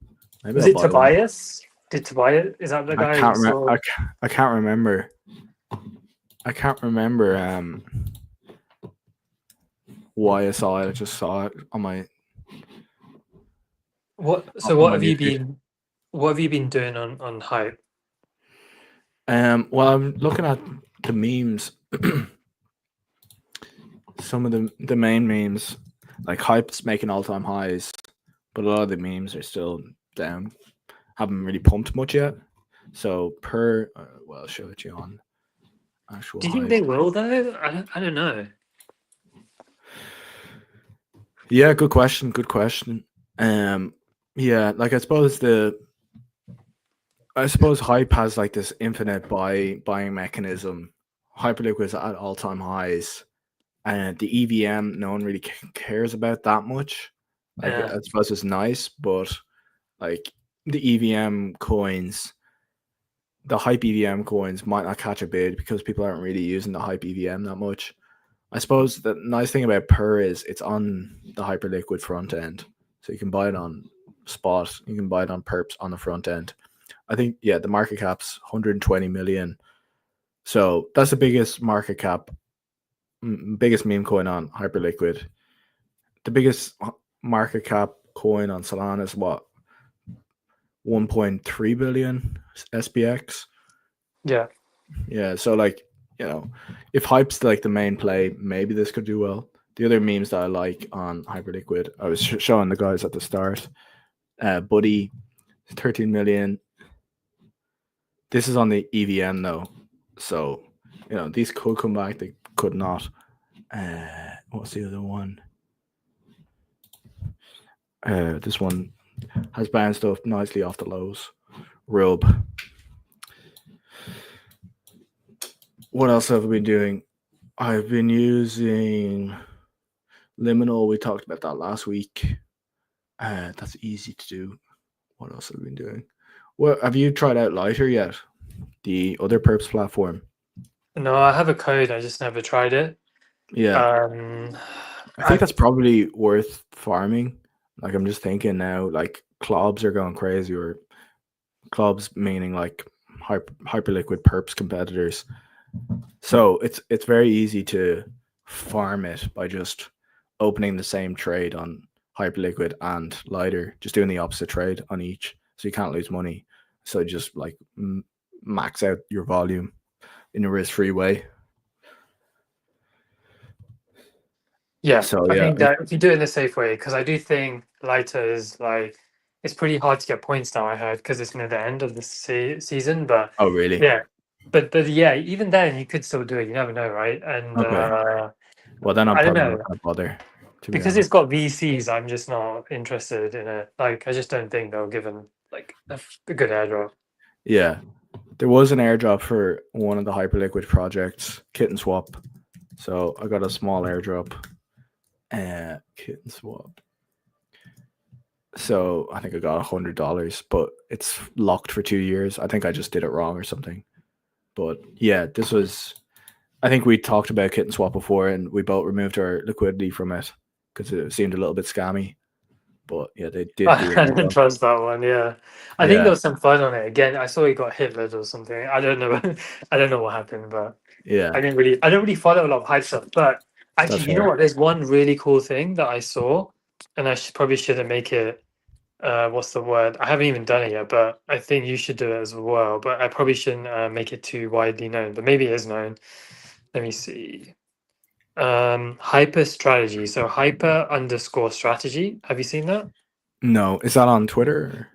[SPEAKER 1] Maybe
[SPEAKER 2] was
[SPEAKER 1] I'll
[SPEAKER 2] it
[SPEAKER 1] buy one.
[SPEAKER 2] Tobias? Did Tobias, is that the
[SPEAKER 1] I
[SPEAKER 2] guy who
[SPEAKER 1] can't remember.
[SPEAKER 2] saw?
[SPEAKER 1] I can't remember. I can't remember why I saw it. I just saw it on my.
[SPEAKER 2] What? So
[SPEAKER 1] on
[SPEAKER 2] what
[SPEAKER 1] my
[SPEAKER 2] have you
[SPEAKER 1] newsfeed.
[SPEAKER 2] been? What have you been doing on Hype?
[SPEAKER 1] Well, I'm looking at the memes. Some of the main memes, like Hype's making all-time highs, but a lot of the memes are still down. Haven't really pumped much yet. So well, I'll show it you on actual.
[SPEAKER 2] Do you think
[SPEAKER 1] Hype.
[SPEAKER 2] they will though? I don't know.
[SPEAKER 1] Yeah, good question. Good question. Yeah, like I suppose Hype has like this infinite buying mechanism. Hyperliquid's at all-time highs, and the EVM no one really cares about that much. Like
[SPEAKER 2] Yeah.
[SPEAKER 1] I suppose it's nice, but like the EVM coins, the Hype EVM coins might not catch a bid because people aren't really using the Hype EVM that much. I suppose the nice thing about Per is it's on the Hyperliquid front end, so you can buy it on spot. You can buy it on perps on the front end. I think the market cap's 120 million, so that's the biggest market cap, biggest meme coin on Hyperliquid. The biggest market cap coin on Solana is what, 1.3 billion SPX.
[SPEAKER 2] Yeah.
[SPEAKER 1] Yeah, so like, if Hype's like the main play, maybe this could do well. The other memes that I like on Hyperliquid, I was showing the guys at the start. Buddy, 13 million. This is on the EVM though, so these could come back. They could not. What's the other one? This one has bounced up nicely off the lows. Rub. What else have I been doing? I've been using Liminal. We talked about that last week. That's easy to do. What else have I been doing? Well, have you tried out Lighter yet? The other perps platform.
[SPEAKER 2] No, I have a code. I just never tried it.
[SPEAKER 1] Yeah. I think that's probably worth farming. Like I'm just thinking now, like clubs are going crazy, or clubs meaning like Hyperliquid perps competitors. So it's very easy to farm it by just opening the same trade on Hyperliquid and Lighter, just doing the opposite trade on each, so you can't lose money. So just like max out your volume in a risk-free way.
[SPEAKER 2] Yeah,
[SPEAKER 1] So
[SPEAKER 2] I
[SPEAKER 1] yeah,
[SPEAKER 2] think that if you do it in a safe way, because I do think lighter is like it's pretty hard to get points now. I heard because it's near the end of the season, but
[SPEAKER 1] oh really?
[SPEAKER 2] yeah, but yeah, even then you could still do it. You never know, right? And
[SPEAKER 1] Okay. Well, then I'm
[SPEAKER 2] I don't
[SPEAKER 1] probably not
[SPEAKER 2] know
[SPEAKER 1] gonna bother, to be
[SPEAKER 2] because it's
[SPEAKER 1] honest.
[SPEAKER 2] got VCs. I'm just not interested in it. Like I just don't think they'll give them like a good airdrop.
[SPEAKER 1] Yeah, there was an airdrop for one of the Hyperliquid projects, Kitten Swap. So I got a small airdrop. Kitten Swap. So I think I got $100, but it's locked for 2 years. I think I just did it wrong or something. But yeah, this was. I think we talked about Kitten Swap before, and we both removed our liquidity from it because it seemed a little bit scammy. But yeah, they did do an
[SPEAKER 2] I didn't
[SPEAKER 1] airdrop.
[SPEAKER 2] trust that one. Yeah, I think
[SPEAKER 1] Yeah,
[SPEAKER 2] there was some fun on it. Again, I saw he got hit or something. I don't know. I don't know what happened, but
[SPEAKER 1] yeah,
[SPEAKER 2] I don't really follow a lot of hype stuff. But
[SPEAKER 1] that's
[SPEAKER 2] actually, you know
[SPEAKER 1] fair.
[SPEAKER 2] what? There's one really cool thing that I saw, and I probably shouldn't make it. What's the word? I haven't even done it yet, but I think you should do it as well. But I probably shouldn't make it too widely known. But maybe it is known. Let me see. Hyper strategy. So hyper underscore strategy. Have you seen that?
[SPEAKER 1] No, is that on Twitter?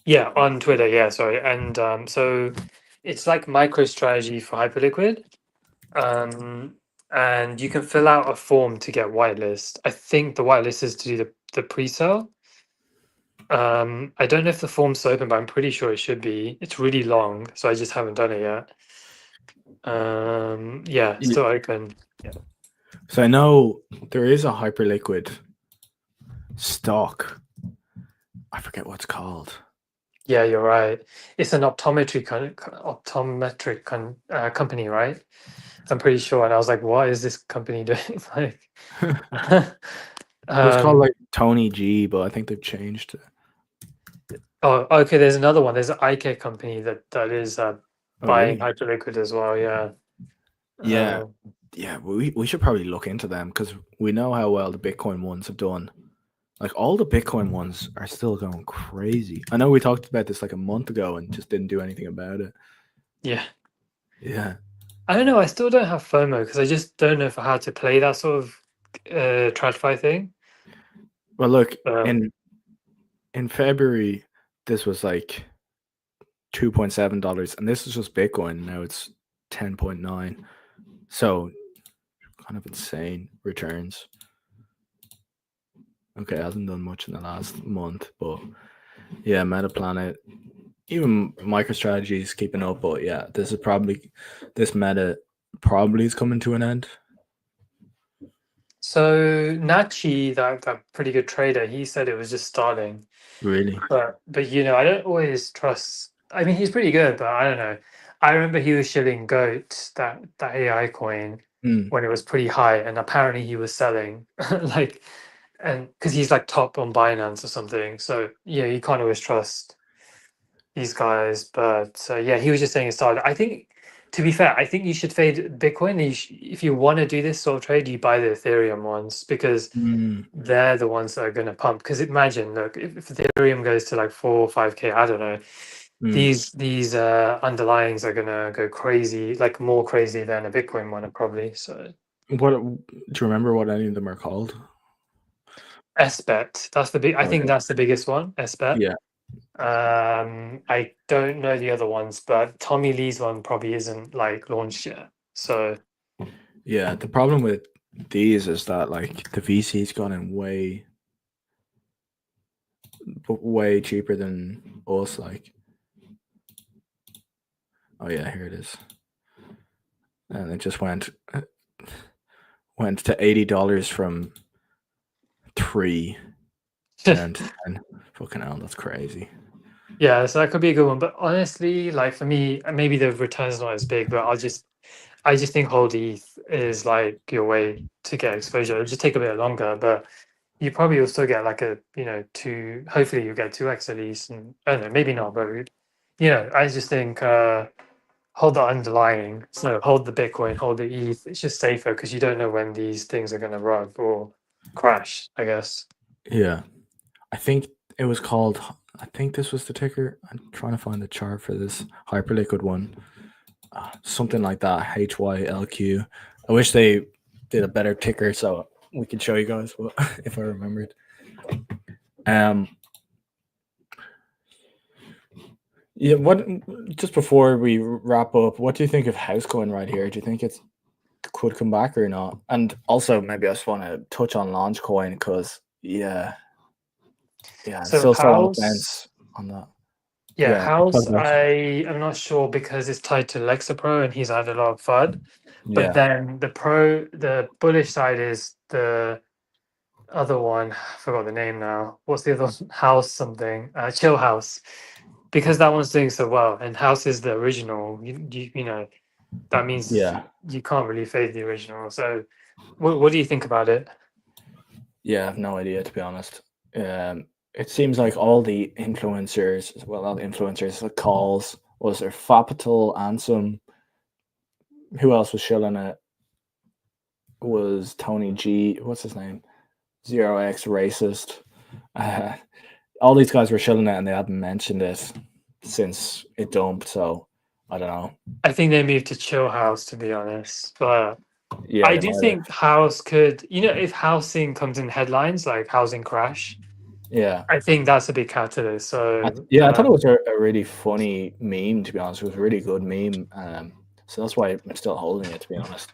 [SPEAKER 2] Yeah, on Twitter. Yeah, sorry. And so it's like MicroStrategy for Hyperliquid. And you can fill out a form to get whitelist. I think the whitelist is to do the pre-sale. I don't know if the form's open, but I'm pretty sure it should be. It's really long, so I just haven't done it yet. Yeah,
[SPEAKER 1] Yeah.
[SPEAKER 2] still open. Yeah.
[SPEAKER 1] So I know there is a Hyperliquid stock. I forget what it's called.
[SPEAKER 2] Yeah, you're right. It's an optometric company, right? I'm pretty sure. And I was like, what is this company doing? Like,
[SPEAKER 1] It was called
[SPEAKER 2] um,
[SPEAKER 1] like Tony G, but I think they've changed it.
[SPEAKER 2] oh, okay. There's another one. There's an eye care company that is
[SPEAKER 1] Oh,
[SPEAKER 2] buying
[SPEAKER 1] really?
[SPEAKER 2] Hyperliquid as well. Yeah.
[SPEAKER 1] Yeah.
[SPEAKER 2] Uh,
[SPEAKER 1] Yeah, we should probably look into them because we know how well the Bitcoin ones have done. Like all the Bitcoin ones are still going crazy. I know we talked about this like a month ago and just didn't do anything about it.
[SPEAKER 2] yeah.
[SPEAKER 1] Yeah.
[SPEAKER 2] I don't know. I still don't have FOMO because I just don't know how to play that sort of TradFi thing.
[SPEAKER 1] Well, look,
[SPEAKER 2] Uh,
[SPEAKER 1] in February, this was like $2.7, and this is just Bitcoin. Now it's 10.9. So kind of insane returns. Okay, it hasn't done much in the last month, but yeah, MetaPlanet, even MicroStrategy is keeping up, but yeah, this meta probably is coming to an end.
[SPEAKER 2] so Nachi, that pretty good trader, he said it was just starting.
[SPEAKER 1] Really?
[SPEAKER 2] But you know, I don't always trust. I mean, he's pretty good, but I don't know. I remember he was shilling Goat, that AI coin,
[SPEAKER 1] Mm,
[SPEAKER 2] when it was pretty high, and apparently he was selling like, and because he's like top on Binance or something. So yeah, you can't always trust these guys. But yeah, he was just saying it started. I think, to be fair, I think you should fade Bitcoin. If you want to do this sort of trade, you buy the Ethereum ones because
[SPEAKER 1] mm,
[SPEAKER 2] they're the ones that are going to pump. Because imagine, look, if Ethereum goes to like 4 or 5K, I don't know,
[SPEAKER 1] mm.
[SPEAKER 2] these underlyings are going to go crazy, like more crazy than a Bitcoin one probably. So
[SPEAKER 1] What do you remember what any of them are called?
[SPEAKER 2] SBET, that's the big. I think
[SPEAKER 1] Okay.
[SPEAKER 2] that's the biggest one. SBET.
[SPEAKER 1] Yeah.
[SPEAKER 2] I don't know the other ones, but Tommy Lee's one probably isn't like launched yet. So
[SPEAKER 1] Yeah. The problem with these is that like the VC's gone in way cheaper than us. Like, oh yeah, here it is. And it just went to $80 from 3 down to 10. Fucking hell, that's crazy.
[SPEAKER 2] yeah, so that could be a good one. But honestly, like for me, maybe the return's not as big, but I just think hold ETH is like your way to get exposure. It'll just take a bit longer, but you probably will still get like a, you know, hopefully you get 2x at least. And I don't know, maybe not, but you know, I just think hold the underlying. So hold the Bitcoin, hold the ETH. It's just safer because you don't know when these things are gonna rug or crash, I guess.
[SPEAKER 1] Yeah. I think it was called. I think this was the ticker. I'm trying to find the chart for this Hyperliquid one. Something like that. HYLQ. I wish they did a better ticker so we could show you guys what if I remembered. Yeah. What? Just before we wrap up, what do you think of Housecoin right here? Do you think it's could come back or not? And also, maybe I just want to touch on Launchcoin because I'm
[SPEAKER 2] So
[SPEAKER 1] still so on the
[SPEAKER 2] House,
[SPEAKER 1] fence on that.
[SPEAKER 2] yeah,
[SPEAKER 1] Yeah, talk
[SPEAKER 2] House,
[SPEAKER 1] about
[SPEAKER 2] I'm not sure because it's tied to Lexapro and he's had a lot of FUD. But
[SPEAKER 1] yeah,
[SPEAKER 2] then the bullish side is the other one. I forgot the name now. What's the other one? House something? Chill House. Because that one's doing so well, and House is the original. You know that means
[SPEAKER 1] yeah,
[SPEAKER 2] you can't really fade the original. So, what do you think about it?
[SPEAKER 1] yeah. I have no idea to be honest. It seems like all the influencers, well, not influencers, like calls was there Fapital and some. Who else was shilling it? Was Tony G? What's his name? Zero X racist. Uh, all these guys were shilling it, and they hadn't mentioned it since it dumped. So I don't know.
[SPEAKER 2] I think they moved to Chill House, to be honest. But
[SPEAKER 1] Yeah,
[SPEAKER 2] I
[SPEAKER 1] they
[SPEAKER 2] do
[SPEAKER 1] might have.
[SPEAKER 2] think House could, if housing comes in headlines like housing crash,
[SPEAKER 1] Yeah.
[SPEAKER 2] I think that's a big catalyst. So,
[SPEAKER 1] I thought it was a really funny meme. To be honest, it was a really good meme. So that's why I'm still holding it. To be honest,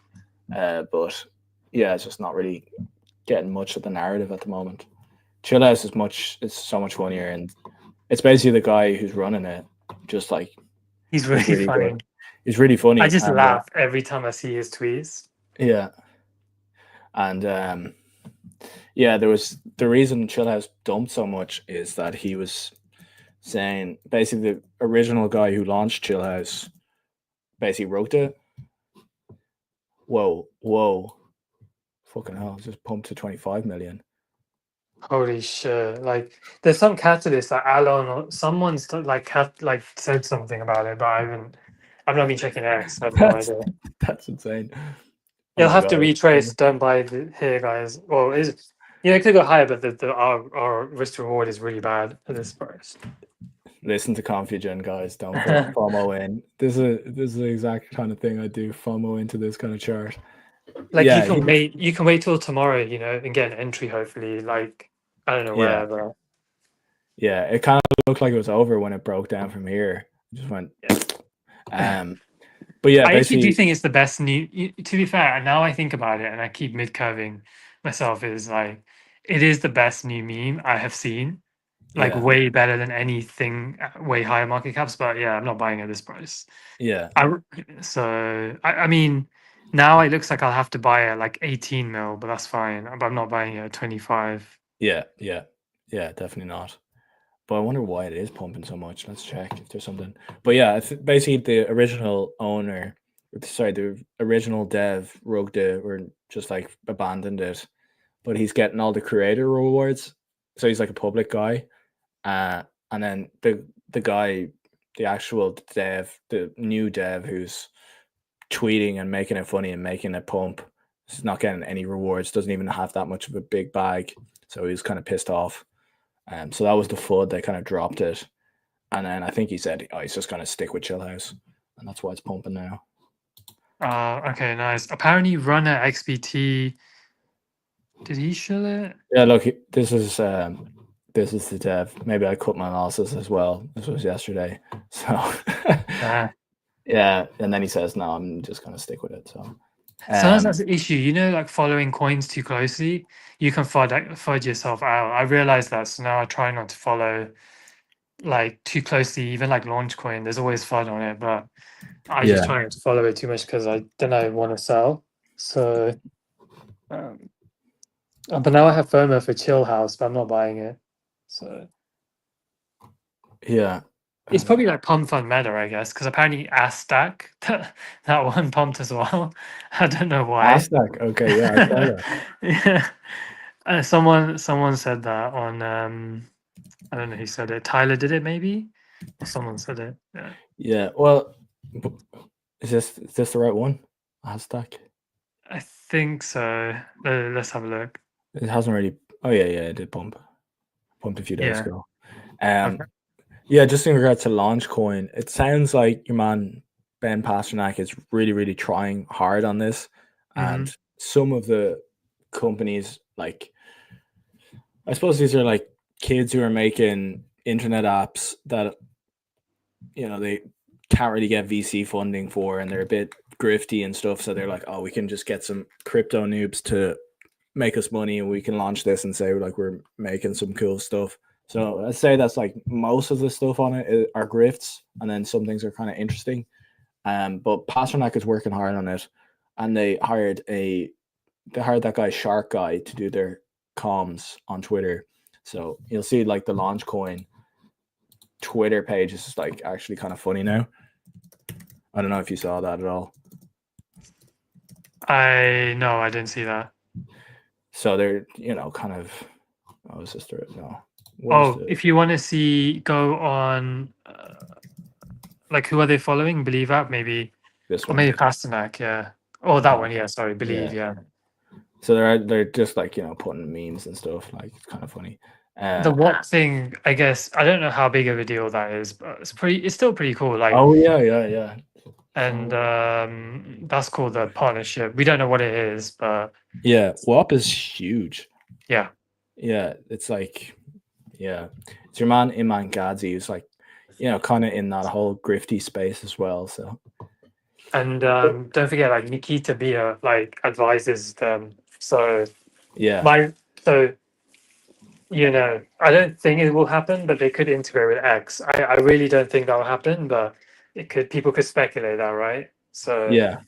[SPEAKER 1] but yeah, it's just not really getting much of the narrative at the moment. Chill House is much. It's so much funnier, and it's basically the guy who's running it. Just like
[SPEAKER 2] he's
[SPEAKER 1] he's
[SPEAKER 2] really
[SPEAKER 1] really good.
[SPEAKER 2] funny.
[SPEAKER 1] He's really
[SPEAKER 2] I
[SPEAKER 1] funny,
[SPEAKER 2] just
[SPEAKER 1] and
[SPEAKER 2] laugh every time I see his tweets.
[SPEAKER 1] yeah, and yeah, there was the reason Chill House dumped so much is that he was saying basically the original guy who launched Chill House basically wrote it. Whoa, fucking hell! It's just pumped to 25 million.
[SPEAKER 2] Holy shit! Like, there's some catalyst like Alon or someone's like said something about it, but I've not been checking X. I have no
[SPEAKER 1] That's
[SPEAKER 2] idea.
[SPEAKER 1] that's insane. Oh
[SPEAKER 2] You'll
[SPEAKER 1] my
[SPEAKER 2] have
[SPEAKER 1] god.
[SPEAKER 2] to retrace. Don't buy here, guys. Well, is it could go higher, but our risk to reward is really bad at this price.
[SPEAKER 1] Listen to Confusion, guys. Don't put FOMO in. This is the exact kind of thing I do. FOMO into this kind of chart.
[SPEAKER 2] Like
[SPEAKER 1] Yeah,
[SPEAKER 2] you can wait till tomorrow, and get an entry. Hopefully, like I don't know
[SPEAKER 1] yeah,
[SPEAKER 2] where, but
[SPEAKER 1] yeah. It kind of looked like it was over when it broke down from here. It just went.
[SPEAKER 2] yeah.
[SPEAKER 1] But yeah,
[SPEAKER 2] I actually do
[SPEAKER 1] basically,
[SPEAKER 2] think it's the best new. To be fair, now I think about it, and I keep mid curving myself. Is like it is the best new meme I have seen. Like
[SPEAKER 1] yeah,
[SPEAKER 2] way better than anything way higher market caps. But yeah, I'm not buying at this price.
[SPEAKER 1] yeah,
[SPEAKER 2] I mean, now it looks like I'll have to buy at like 18 mil, but that's fine. But I'm not buying it at 25.
[SPEAKER 1] yeah. Definitely not. But I wonder why it is pumping so much. Let's check if there's something. But yeah, basically the original owner, sorry, the original dev rugged it or just like abandoned it. But he's getting all the creator rewards, so he's like a public guy. And then the guy, the actual dev, the new dev who's tweeting and making it funny and making it pump, is not getting any rewards. Doesn't even have that much of a big bag, so he's kind of pissed off. So that was the FUD. They kind of dropped it, and then I think he said, "Oh, he's just going to stick with Chill House," and that's why it's pumping now.
[SPEAKER 2] Okay, nice. Apparently, Runner XBT. Did he show it?
[SPEAKER 1] Yeah, look, this is the dev. Maybe I cut my analysis as well. This was yesterday, so
[SPEAKER 2] Nah.
[SPEAKER 1] yeah. And then he says, "No, I'm just going to stick with it." So,
[SPEAKER 2] Sometimes
[SPEAKER 1] um,
[SPEAKER 2] that's the issue. Like following coins too closely, you can fudge yourself out. I realized that, so now I try not to follow like too closely. Even like launch coin, there's always FUD on it, but I just
[SPEAKER 1] yeah,
[SPEAKER 2] try not to follow it too much because I want to sell. So, um, but now I have FOMO for Chill House, but I'm not buying it. So
[SPEAKER 1] yeah.
[SPEAKER 2] it's probably like pump fund meta, I guess, because apparently Stack that one pumped as well. I don't know why.
[SPEAKER 1] Aztec. Okay, yeah, I saw that.
[SPEAKER 2] Yeah. Someone said that on I don't know who said it. Tyler did it maybe, or someone said it. Yeah,
[SPEAKER 1] Yeah. Well, is this the right one? Aztec.
[SPEAKER 2] I think so. Let's have a look.
[SPEAKER 1] It hasn't really. Oh yeah, I did pumped a few days
[SPEAKER 2] Yeah.
[SPEAKER 1] ago.
[SPEAKER 2] Okay.
[SPEAKER 1] Yeah, just in regards to Launchcoin, it sounds like your man Ben Pasternak is really, really trying hard on this,
[SPEAKER 2] Mm-hmm.
[SPEAKER 1] and some of the companies, like I suppose these are like kids who are making internet apps that they can't really get VC funding for, and they're a bit grifty and stuff. So they're like, oh, we can just get some crypto noobs to make us money, and we can launch this and say like we're making some cool stuff. So I'd say that's like most of the stuff on it are grifts, and then some things are kind of interesting. But Pasternak is working hard on it, and they hired that guy Shark Guy to do their comms on Twitter. So you'll see like the Launchcoin Twitter page is like actually kind of funny now. I don't know if you saw that at all.
[SPEAKER 2] No, I didn't see that.
[SPEAKER 1] So they're kind of is this the no?
[SPEAKER 2] If you want to see, go on. Like, who are they following? Believe app, maybe,
[SPEAKER 1] This
[SPEAKER 2] or
[SPEAKER 1] one?
[SPEAKER 2] maybe Pasternak. Yeah. Oh, that one. Yeah. Sorry, Believe. Yeah.
[SPEAKER 1] So they're just like putting memes and stuff. Like it's kind of funny.
[SPEAKER 2] The what thing? I guess I don't know how big of a deal that is, but it's still pretty cool. Like,
[SPEAKER 1] oh yeah.
[SPEAKER 2] and that's called the partnership. We don't know what it is, but
[SPEAKER 1] yeah, WAP is huge.
[SPEAKER 2] Yeah,
[SPEAKER 1] it's like it's your man Iman Gadzi, who's like kind of in that whole grifty space as well. So
[SPEAKER 2] and don't forget, like Nikita Bia like advises them. So
[SPEAKER 1] yeah,
[SPEAKER 2] I don't think it will happen, but they could integrate with X. I really don't think that will happen, but it could. People could speculate that, right? So
[SPEAKER 1] yeah.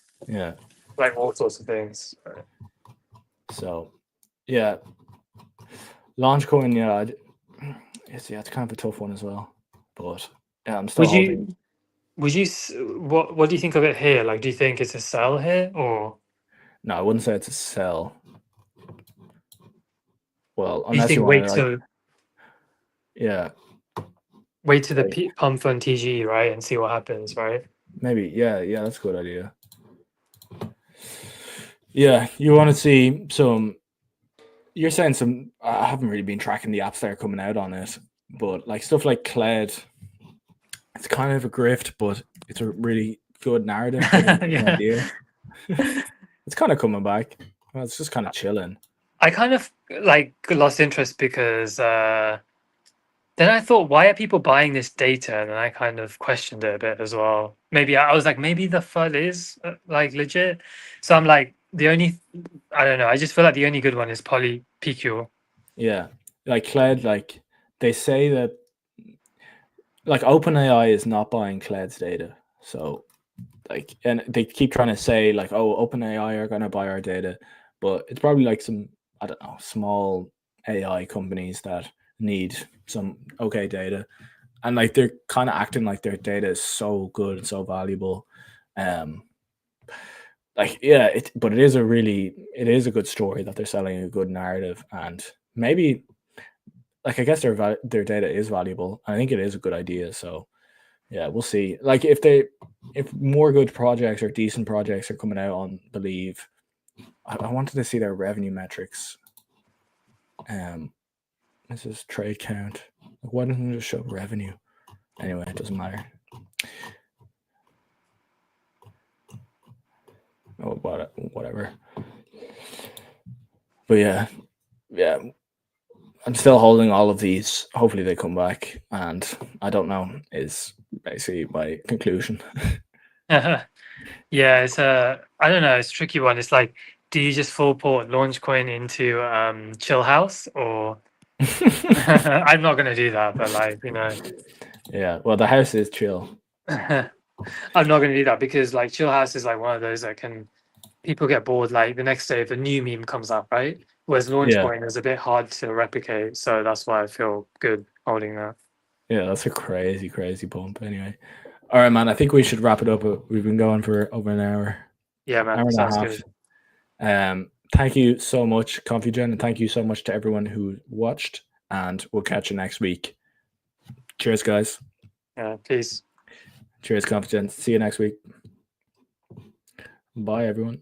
[SPEAKER 2] like all sorts of things.
[SPEAKER 1] So yeah, Launchcoin, it's kind of a tough one as well. But yeah, I'm still holding.
[SPEAKER 2] What do you think of it here? Like, do you think it's a sell here or?
[SPEAKER 1] No, I wouldn't say it's a sell. Well,
[SPEAKER 2] Do you
[SPEAKER 1] unless you
[SPEAKER 2] think
[SPEAKER 1] want to
[SPEAKER 2] wait to the pump on TG, right, and see what happens, right?
[SPEAKER 1] maybe, yeah, that's a good idea. Yeah, you want to see some. You're saying some. I haven't really been tracking the apps that are coming out on it, but like stuff like Cled, it's kind of a grift, but it's a really good narrative. Idea. It's kind of coming back. Well, it's just kind of chilling.
[SPEAKER 2] I kind of like lost interest because then I thought, why are people buying this data? And then I kind of questioned it a bit as well. Maybe I was like, maybe the FUD is like legit. So I'm like, I don't know. I just feel like the only good one is Poly PQ.
[SPEAKER 1] Yeah, like Cled, like they say that like OpenAI is not buying Cled's data, so like, and they keep trying to say like, oh, OpenAI are going to buy our data, but it's probably like some, I don't know, small AI companies that need some okay data, and like they're kind of acting like their data is so good and so valuable. Like but it is a good story that they're selling a good narrative, and maybe like I guess their data is valuable. I think it is a good idea. So yeah, we'll see. Like if more good projects or decent projects are coming out on Believe, I wanted to see their revenue metrics. This is trade count. Like, why doesn't it just show revenue? Anyway, it doesn't matter. Oh, whatever. But yeah, I'm still holding all of these. Hopefully they come back, and I don't know is basically my conclusion.
[SPEAKER 2] Yeah, I don't know, it's a tricky one. It's like, do you just full port Launchcoin into Chill House or I'm not gonna do that, but like,
[SPEAKER 1] Yeah, well, the house is chill.
[SPEAKER 2] I'm not gonna do that because like Chill House is like one of those that people get bored like the next day if a new meme comes up, right? Whereas Launchcoin is a bit hard to replicate, so that's why I feel good holding that.
[SPEAKER 1] Yeah, that's a crazy pump. Anyway, all right, man. I think we should wrap it up. We've been going for over an hour.
[SPEAKER 2] Yeah, man.
[SPEAKER 1] Hour and
[SPEAKER 2] Sounds
[SPEAKER 1] a half.
[SPEAKER 2] good.
[SPEAKER 1] Thank you so much, ConfuGen, and thank you so much to everyone who watched. And we'll catch you next week. Cheers, guys.
[SPEAKER 2] Yeah, peace.
[SPEAKER 1] Cheers, ConfuGen. See you next week. Bye, everyone.